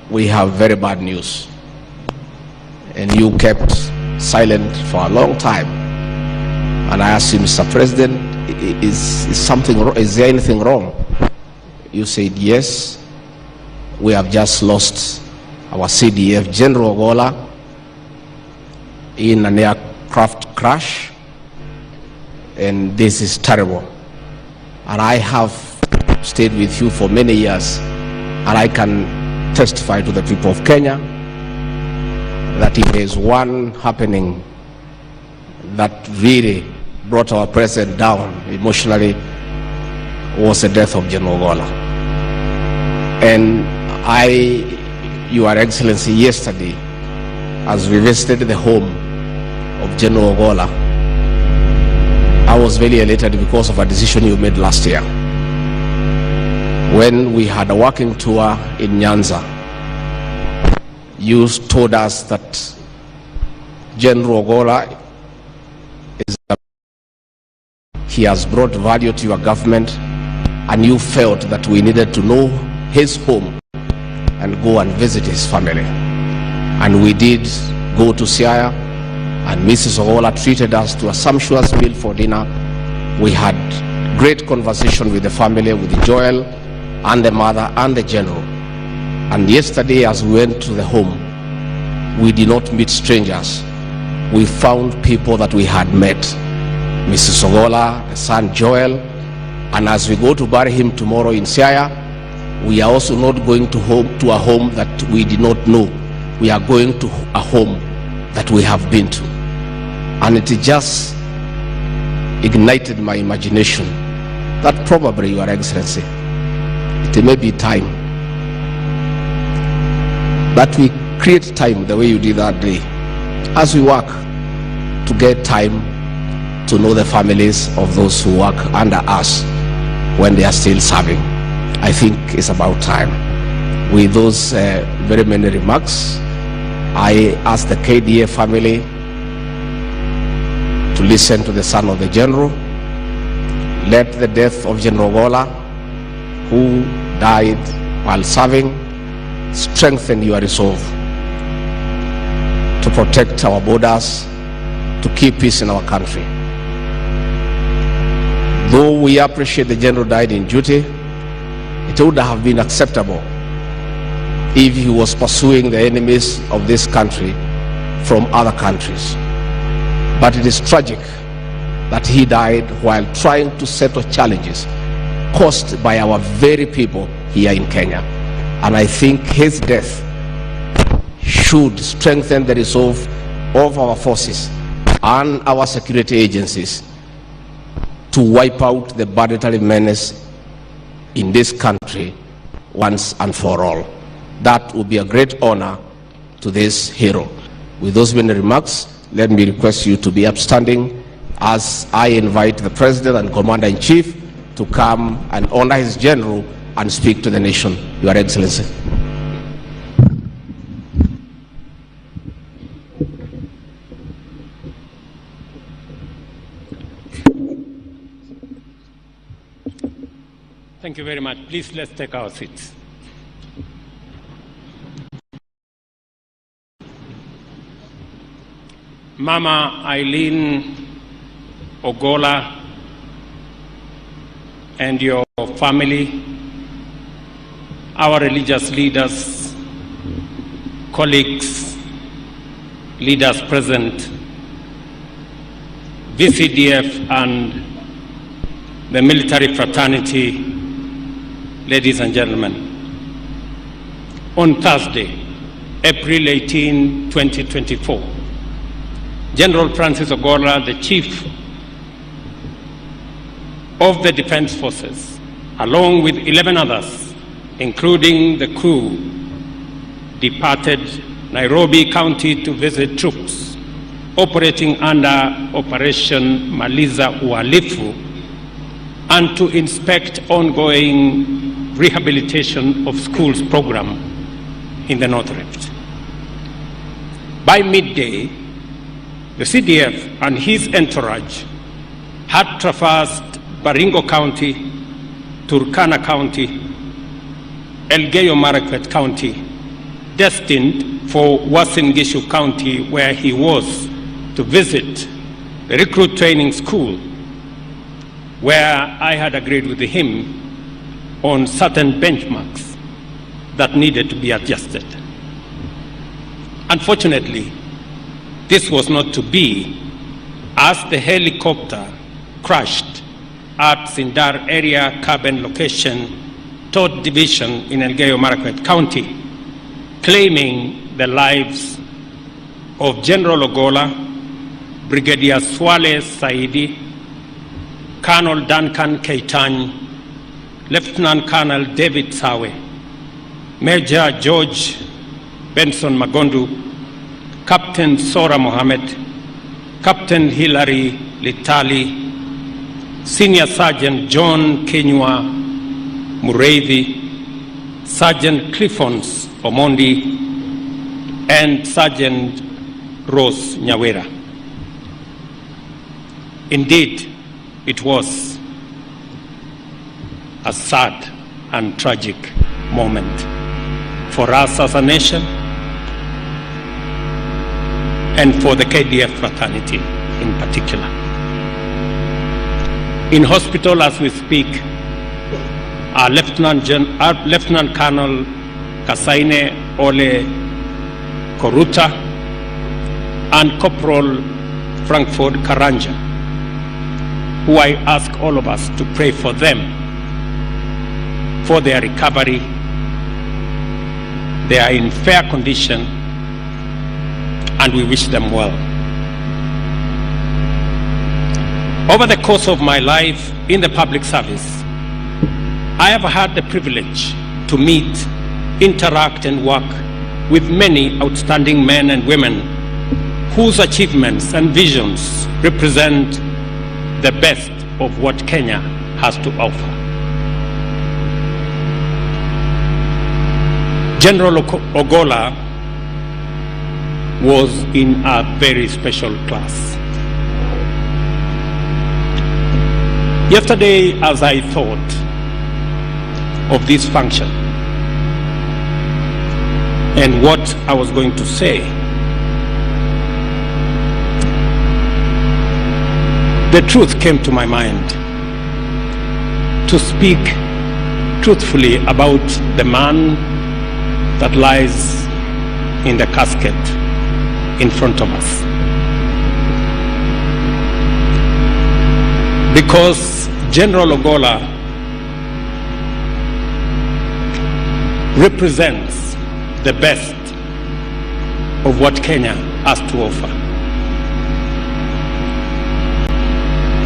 we have very bad news. And you kept silent for a long time. And I asked you, Mr. President, is there anything wrong? You said, yes, we have just lost our CDF, General Ogolla, in an aircraft crash, and this is terrible. And I have stayed with you for many years, and I can testify to the people of Kenya that if there is one happening that really brought our president down emotionally, was the death of General Ogolla. And Your Excellency, yesterday, as we visited the home of General Ogolla, I was very elated because of a decision you made last year. When we had a working tour in Nyanza, you told us that General Ogolla he has brought value to your government, and you felt that we needed to know his home and go and visit his family. And we did go to Siaya, and Mrs. Ogolla treated us to a sumptuous meal for dinner. We had great conversation with the family, with Joel and the mother and the general. And yesterday, as we went to the home, we did not meet strangers. We found people that we had met. Mrs. Ogolla, the son Joel, and as we go to bury him tomorrow in Siaya, we are also not going to a home that we did not know. We are going to a home that we have been to. And it just ignited my imagination that probably, Your Excellency, it may be time that we create time the way you did that day, as we work to get time to know the families of those who work under us when they are still serving. I think it's about time. With those very many remarks, I ask the KDF family to listen to the son of the general. Let the death of General Ogolla, who died while serving, strengthen your resolve to protect our borders, to keep peace in our country. Though we appreciate the general died in duty, it would have been acceptable if he was pursuing the enemies of this country from other countries. But it is tragic that he died while trying to settle challenges caused by our very people here in Kenya. And I think his death should strengthen the resolve of our forces and our security agencies to wipe out the banditry menace in this country once and for all. That would be a great honor to this hero. With those many remarks, let me request you to be upstanding as I invite the President and Commander-in-Chief to come and honor his general and speak to the nation. Your Excellency. Thank you very much. Please, let's take our seats. Mama Eileen Ogolla and your family, our religious leaders, colleagues, leaders present, VCDF and the military fraternity, ladies and gentlemen. On Thursday, April 18, 2024, General Francis Ogolla, the Chief of the Defense Forces, along with 11 others, including the crew, departed Nairobi County to visit troops operating under Operation Maliza Uhalifu and to inspect ongoing rehabilitation of schools program in the North Rift. By midday, the CDF and his entourage had traversed Baringo County, Turkana County, Elgeyo Marakwet County, destined for Uasin Gishu County, where he was to visit the recruit training school, where I had agreed with him on certain benchmarks that needed to be adjusted. Unfortunately, this was not to be, as the helicopter crashed at Sindar Area Carbon Location, 3rd Division in Elgeyo Marakwet County, claiming the lives of General Ogolla, Brigadier Swale Saidi, Colonel Duncan Keitany, Lieutenant Colonel David Sawe, Major George Benson Magondu, Captain Sora Mohammed, Captain Hilary Litali, Senior Sergeant John Kenywa Mureithi, Sergeant Cliffons Omondi, and Sergeant Rose Nyawera. Indeed, it was a sad and tragic moment for us as a nation and for the KDF fraternity in particular. In hospital as we speak, our Lieutenant Colonel Kasaine Ole Koruta and Corporal Frankfurt Karanja, who I ask all of us to pray for them, for their recovery. They are in fair condition and we wish them well. Over the course of my life in the public service, I have had the privilege to meet, interact, and work with many outstanding men and women whose achievements and visions represent the best of what Kenya has to offer. General Ogolla was in a very special class. Yesterday, as I thought of this function and what I was going to say, the truth came to my mind to speak truthfully about the man that lies in the casket in front of us. Because General Ogolla represents the best of what Kenya has to offer.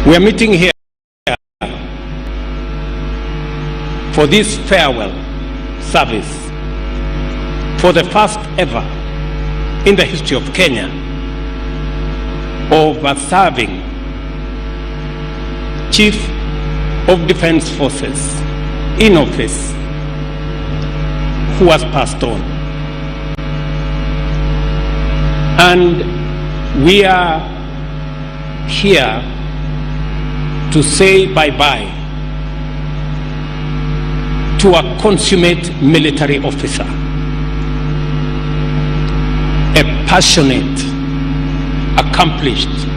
We are meeting here for this farewell service for the first ever in the history of Kenya of a serving Chief of Defense Forces in office who has passed on. And we are here to say bye-bye to a consummate military officer, a passionate, accomplished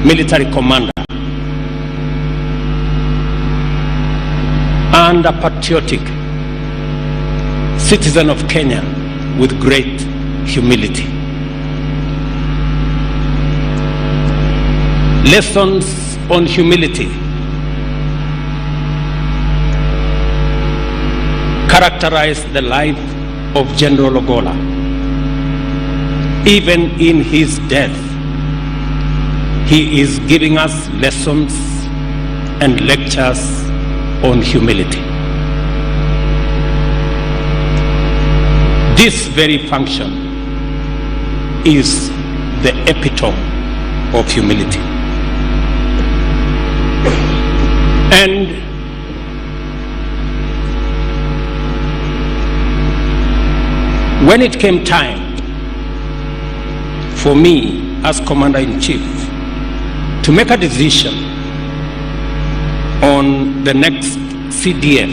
military commander, and a patriotic citizen of Kenya with great humility. Lessons on humility characterize the life of General Ogolla. Even in his death, he is giving us lessons and lectures on humility. This very function is the epitome of humility. And when it came time for me as Commander-in-Chief to make a decision on the next CDF,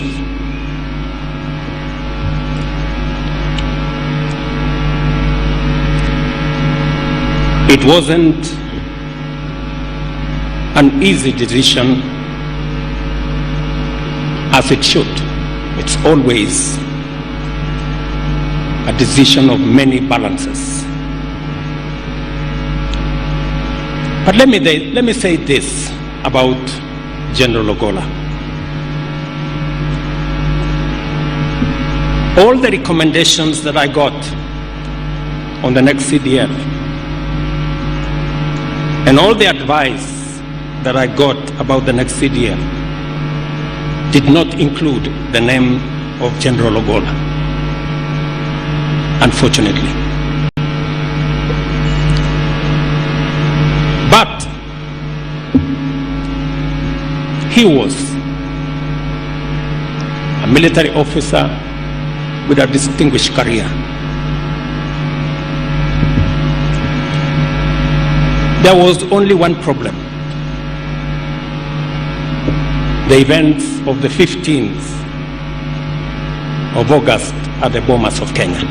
it wasn't an easy decision, as it should. It's always a decision of many balances. But let me say this about General Ogolla. All the recommendations that I got on the next CDF and all the advice that I got about the next CDF did not include the name of General Ogolla, unfortunately. But he was a military officer with a distinguished career. There was only one problem: the events of the 15th of August at the Bomas of Kenya.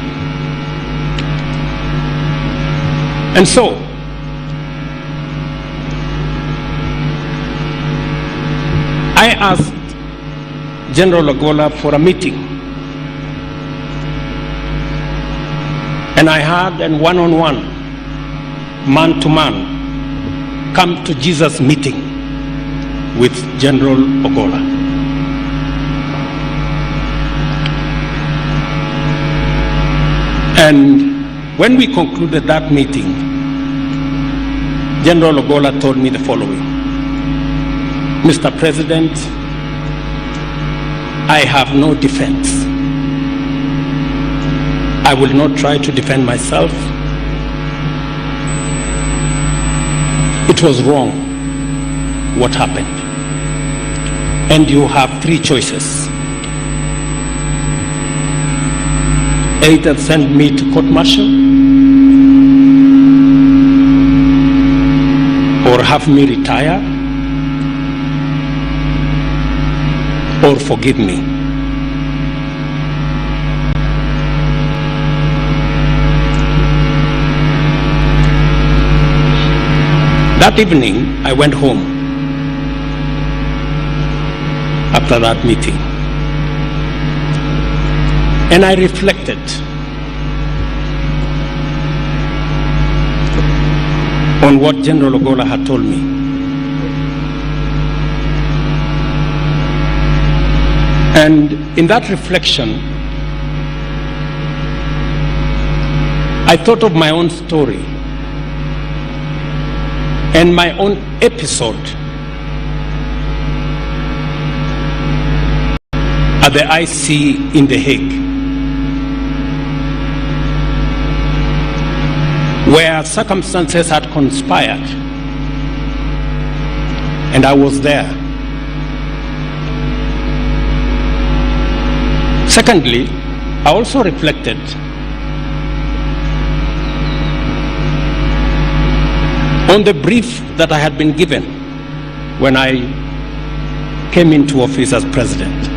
And so, I asked General Ogolla for a meeting, and I had a one-on-one, man-to-man, come to Jesus meeting with General Ogolla. And when we concluded that meeting, General Ogolla told me the following: Mr. President, I have no defense. I will not try to defend myself. It was wrong what happened. And you have three choices. Either send me to court-martial, or have me retire, or forgive me. That evening, I went home after that meeting, and I reflected on what General Ogolla had told me. And in that reflection, I thought of my own story and my own episode at the IC in The Hague, where circumstances had conspired, and I was there. Secondly, I also reflected on the brief that I had been given when I came into office as president.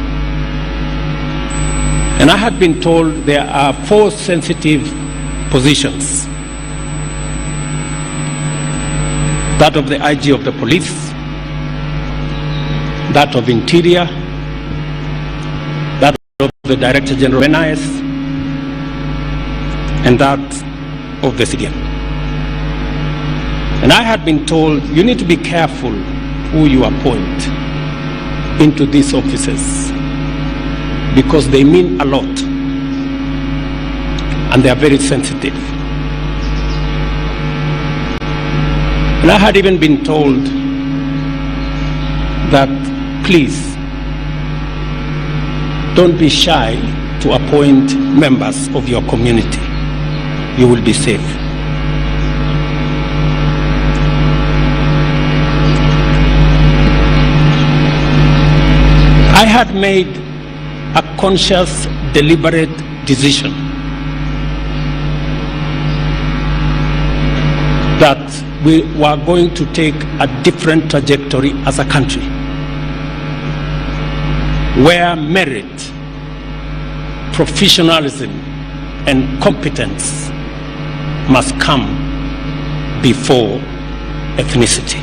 And I had been told there are 4 sensitive positions: that of the IG of the police, that of Interior, that of the Director General of NIS, and that of the CDM. And I had been told, you need to be careful who you appoint into these offices, because they mean a lot and they are very sensitive. And I had even been told that, please, don't be shy to appoint members of your community. You will be safe. I had made a conscious, deliberate decision that we were going to take a different trajectory as a country, where merit, professionalism, and competence must come before ethnicity.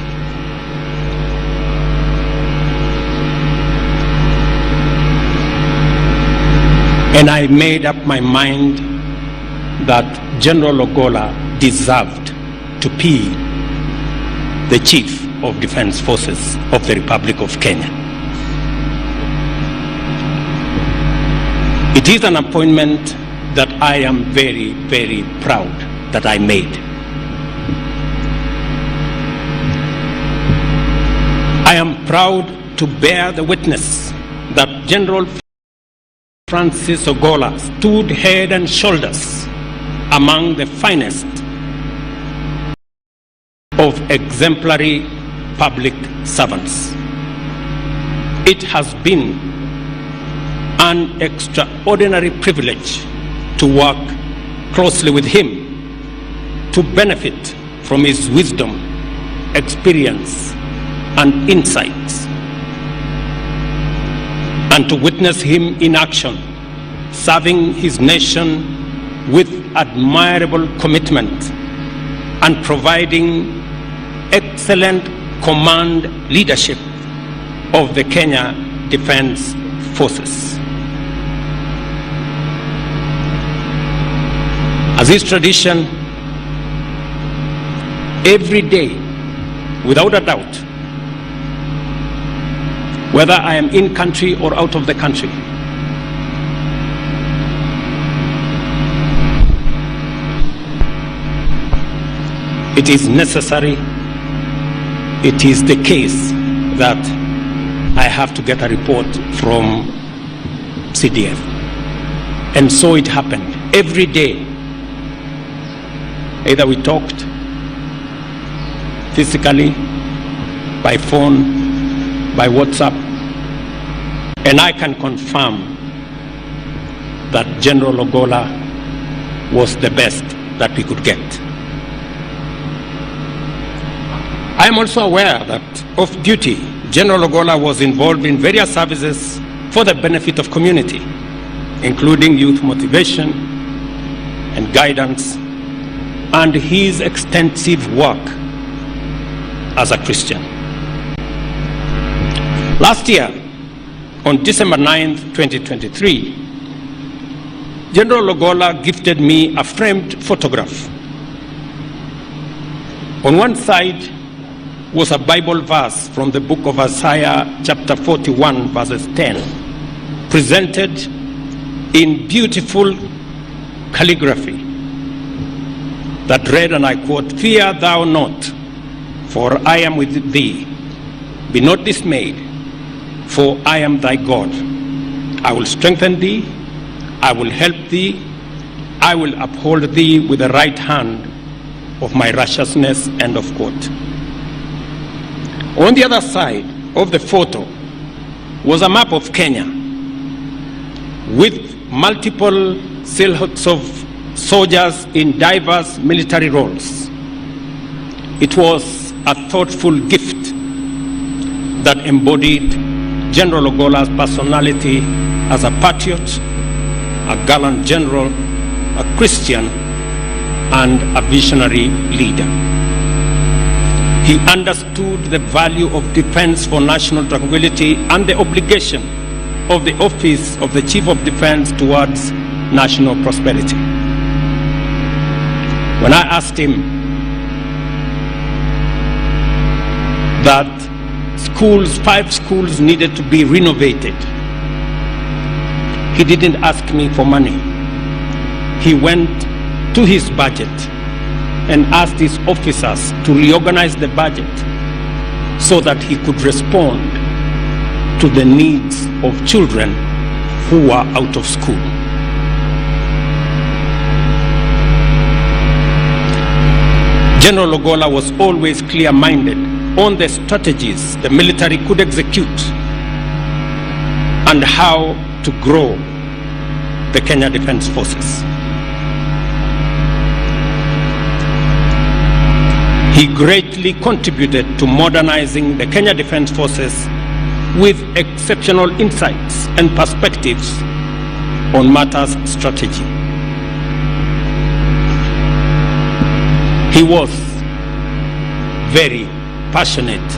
And I made up my mind that General Ogolla deserved to be the Chief of Defence Forces of the Republic of Kenya. It is an appointment that I am very, very proud that I made. I am proud to bear the witness that General Francis Ogolla stood head and shoulders among the finest of exemplary public servants. It has been an extraordinary privilege to work closely with him, to benefit from his wisdom, experience, and insights, and to witness him in action, serving his nation with admirable commitment and providing excellent command leadership of the Kenya Defence Forces. As is tradition, every day, without a doubt, whether I am in country or out of the country, it is necessary, it is the case that I have to get a report from CDF. And so it happened. Every day, either we talked physically, by phone, by WhatsApp, and I can confirm that General Ogolla was the best that we could get. I am also aware that off duty, General Ogolla was involved in various services for the benefit of community, including youth motivation and guidance, and his extensive work as a Christian. Last year, on December 9th, 2023, General Ogolla gifted me a framed photograph. On one side was a Bible verse from the book of Isaiah, chapter 41, verses 10, presented in beautiful calligraphy that read, and I quote, "Fear thou not, for I am with thee. Be not dismayed, for I am thy God. I will strengthen thee, I will help thee, I will uphold thee with the right hand of my righteousness," end of quote. On the other side of the photo was a map of Kenya with multiple silhouettes of soldiers in diverse military roles. It was a thoughtful gift that embodied General Ogolla's personality as a patriot, a gallant general, a Christian, and a visionary leader. He understood the value of defense for national tranquility and the obligation of the office of the Chief of Defense towards national prosperity. When I asked him that schools, 5 schools needed to be renovated, he didn't ask me for money. He went to his budget and asked his officers to reorganize the budget so that he could respond to the needs of children who were out of school. General Ogolla was always clear-minded on the strategies the military could execute and how to grow the Kenya Defence Forces. He greatly contributed to modernizing the Kenya Defence Forces with exceptional insights and perspectives on matters strategy. He was very passionate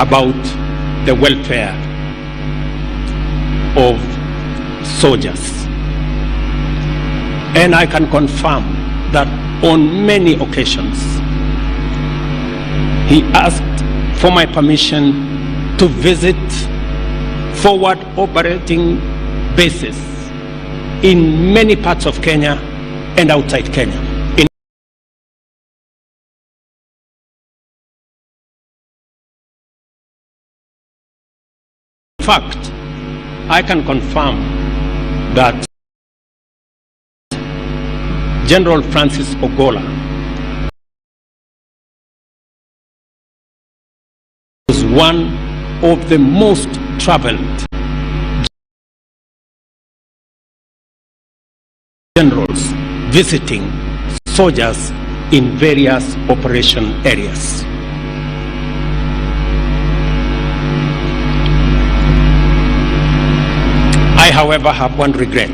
about the welfare of soldiers. And I can confirm that on many occasions, he asked for my permission to visit forward operating bases in many parts of Kenya and outside Kenya. In fact, I can confirm that General Francis Ogolla was one of the most traveled generals visiting soldiers in various operation areas. I, however, have one regret.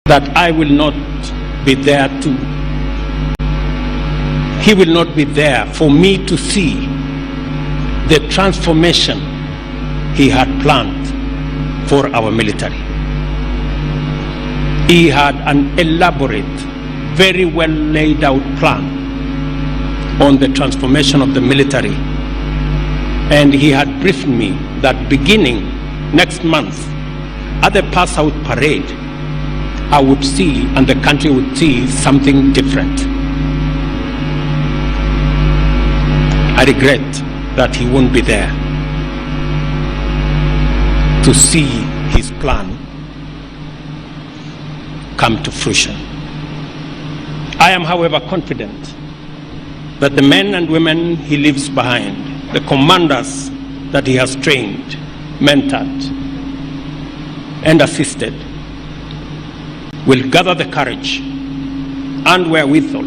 That I will not be there he will not be there for me to see the transformation he had planned for our military. He had an elaborate, very well laid out plan on the transformation of the military, and he had briefed me that beginning next month at the pass out parade, I would see, and the country would see, something different. I regret that he won't be there to see his plan come to fruition. I am, however, confident that the men and women he leaves behind, the commanders that he has trained, mentored, and assisted, will gather the courage and wherewithal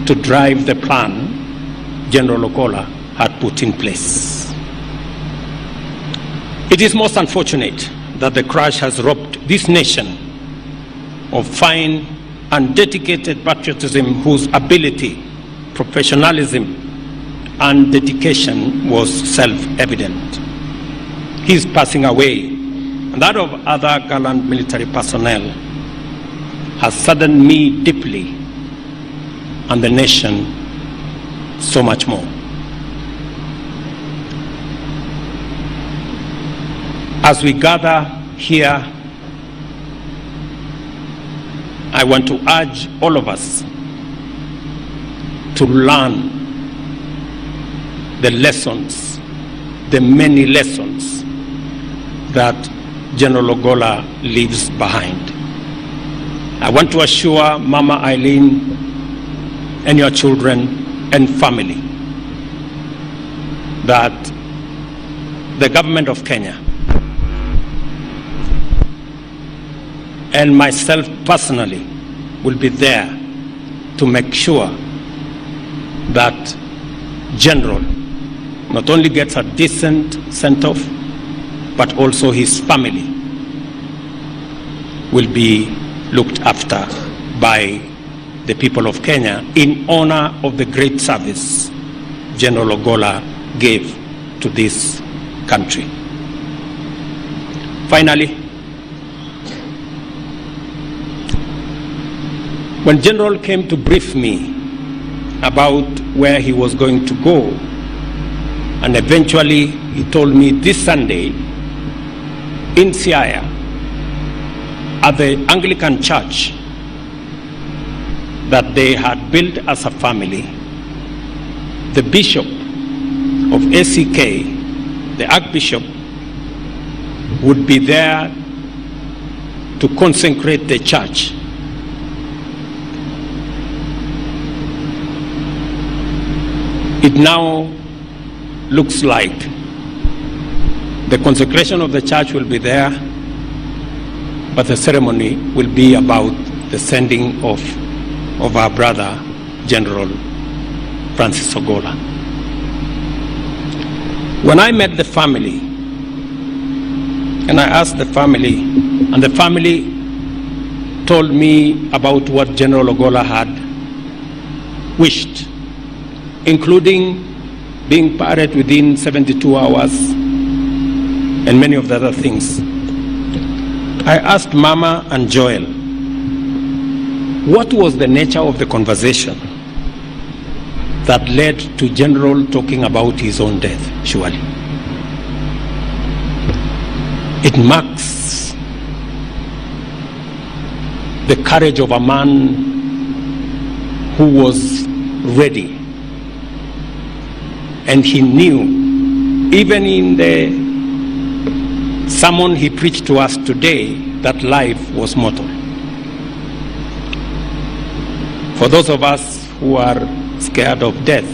to drive the plan General Ogolla had put in place. It is most unfortunate that the crash has robbed this nation of fine and dedicated patriotism whose ability, professionalism, and dedication was self-evident. His passing away, and that of other gallant military personnel, has saddened me deeply, and the nation so much more. As we gather here, I want to urge all of us to learn the lessons, the many lessons that General Ogolla leaves behind. I want to assure Mama Eileen and your children and family that the government of Kenya and myself personally will be there to make sure that General not only gets a decent send-off, but also his family will be looked after by the people of Kenya in honor of the great service General Ogolla gave to this country. Finally, when General came to brief me about where he was going to go, and eventually he told me this Sunday in Siaya at the Anglican Church that they had built as a family, the Bishop of ACK, the Archbishop, would be there to consecrate the church. It now looks like the consecration of the church will be there, but the ceremony will be about the sending of our brother, General Francis Ogolla. When I met the family, and I asked the family, and the family told me about what General Ogolla had wished, including being buried within 72 hours and many of the other things. I asked Mama and Joel What was the nature of the conversation that led to General talking about his own death, surely? It marks the courage of a man who was ready, and he knew, even in the sermon he preached to us today, that life was mortal. For those of us who are scared of death,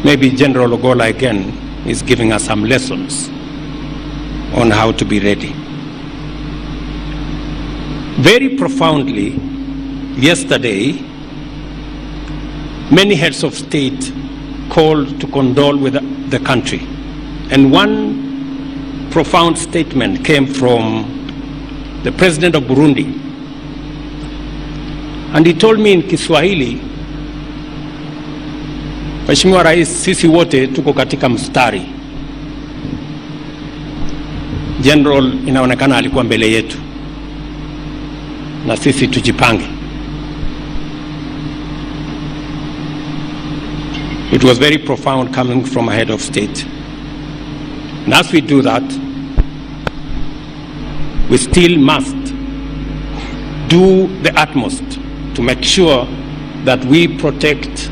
maybe General Ogolla again is giving us some lessons on how to be ready. Very profoundly, yesterday, many heads of state called to condole with the country. And one profound statement came from the president of Burundi. And he told me in Kiswahili, Mheshimiwa Rais, sisi wote tuko katika mstari. General inaonekana alikuwa mbele yetu, na sisi tujipange. It was very profound coming from a head of state. And as we do that, we still must do the utmost to make sure that we protect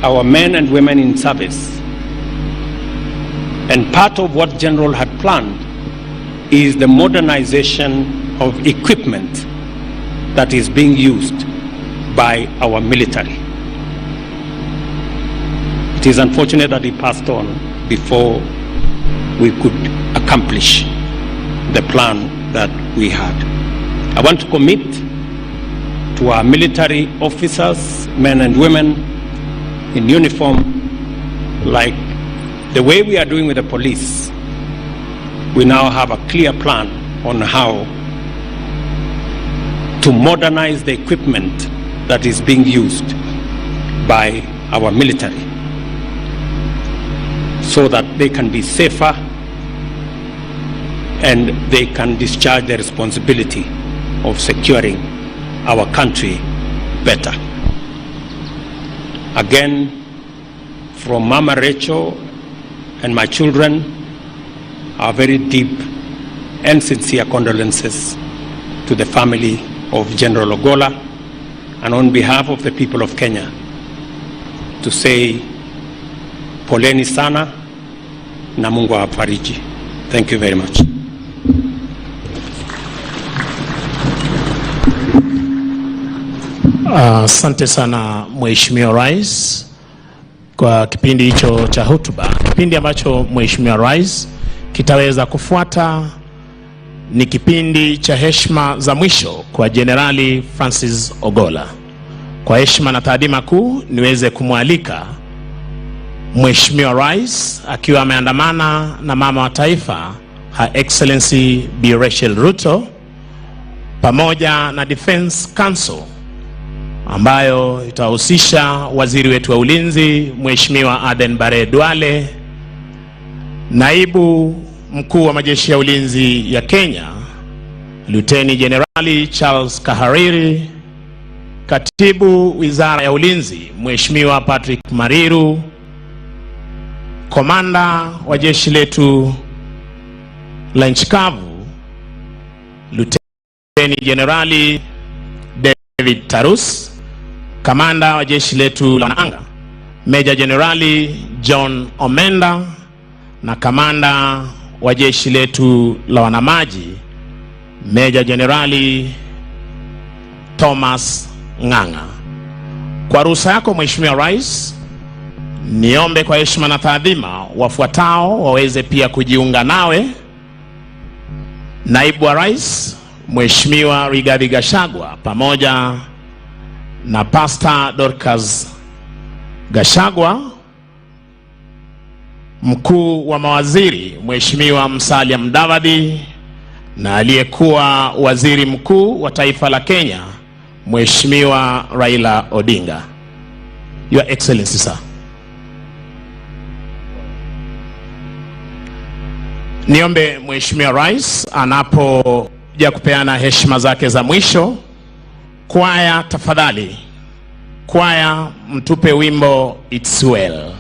our men and women in service. And part of what General had planned is the modernization of equipment that is being used by our military. It is unfortunate that he passed on before we could accomplish the plan that we had. I want to commit to our military officers, men and women in uniform, like the way we are doing with the police. We now have a clear plan on how to modernize the equipment that is being used by our military, so that they can be safer and they can discharge their responsibility of securing our country better. Again, from Mama Rachel and my children, our very deep and sincere condolences to the family of General Ogolla, and on behalf of the people of Kenya, to say poleni sana na Mungu awafariji. Thank you very much. Asante sana Mheshimiwa Rais kwa kipindi hicho cha hotuba. Kipindi ambacho Mheshimiwa Rais kitaweza kufuata ni kipindi cha heshima za mwisho kwa Generali Francis Ogolla. Kwa heshima na taadhima kuu niweze kumwalika Mheshimiwa Rais akiwa ameandamana na mama wa taifa Her Excellency Bi Rachel Ruto pamoja na Defense Council ambayo itahusisha waziri wetu wa ulinzi Mheshimiwa Aden Bare Duale, naibu mkuu wa majeshi ya ulinzi ya Kenya Luteni Generali Charles Kahariri, katibu wizara ya ulinzi Mheshimiwa Patrick Mariru, komanda wa jeshi letu la nchi kavu Luteni Generali David Tarus, kamanda wa jeshi letu la anga Meja Generali John Omenda, na kamanda wa jeshi letu la wanamaji Meja Generali Thomas Nganga. Kwa ruhusa yako Mheshimiwa Rais, niombe kwa heshima na taadhima wafuatao waweze pia kujiunga nawe. Naibu wa Rais Mheshimiwa Rigathi Gachagua pamoja na Pastor Dorcas Gachagua, mkuu wa mawaziri Mheshimiwa Musalia Mudavadi, na aliyekuwa waziri mkuu wa taifa la Kenya Mheshimiwa Raila Odinga. Your Excellency sir. Niombe Mheshimiwa Rais anapoja kupeana heshima zake za mwisho Kwaya tafadhali. Kwaya mtupe wimbo It's Well.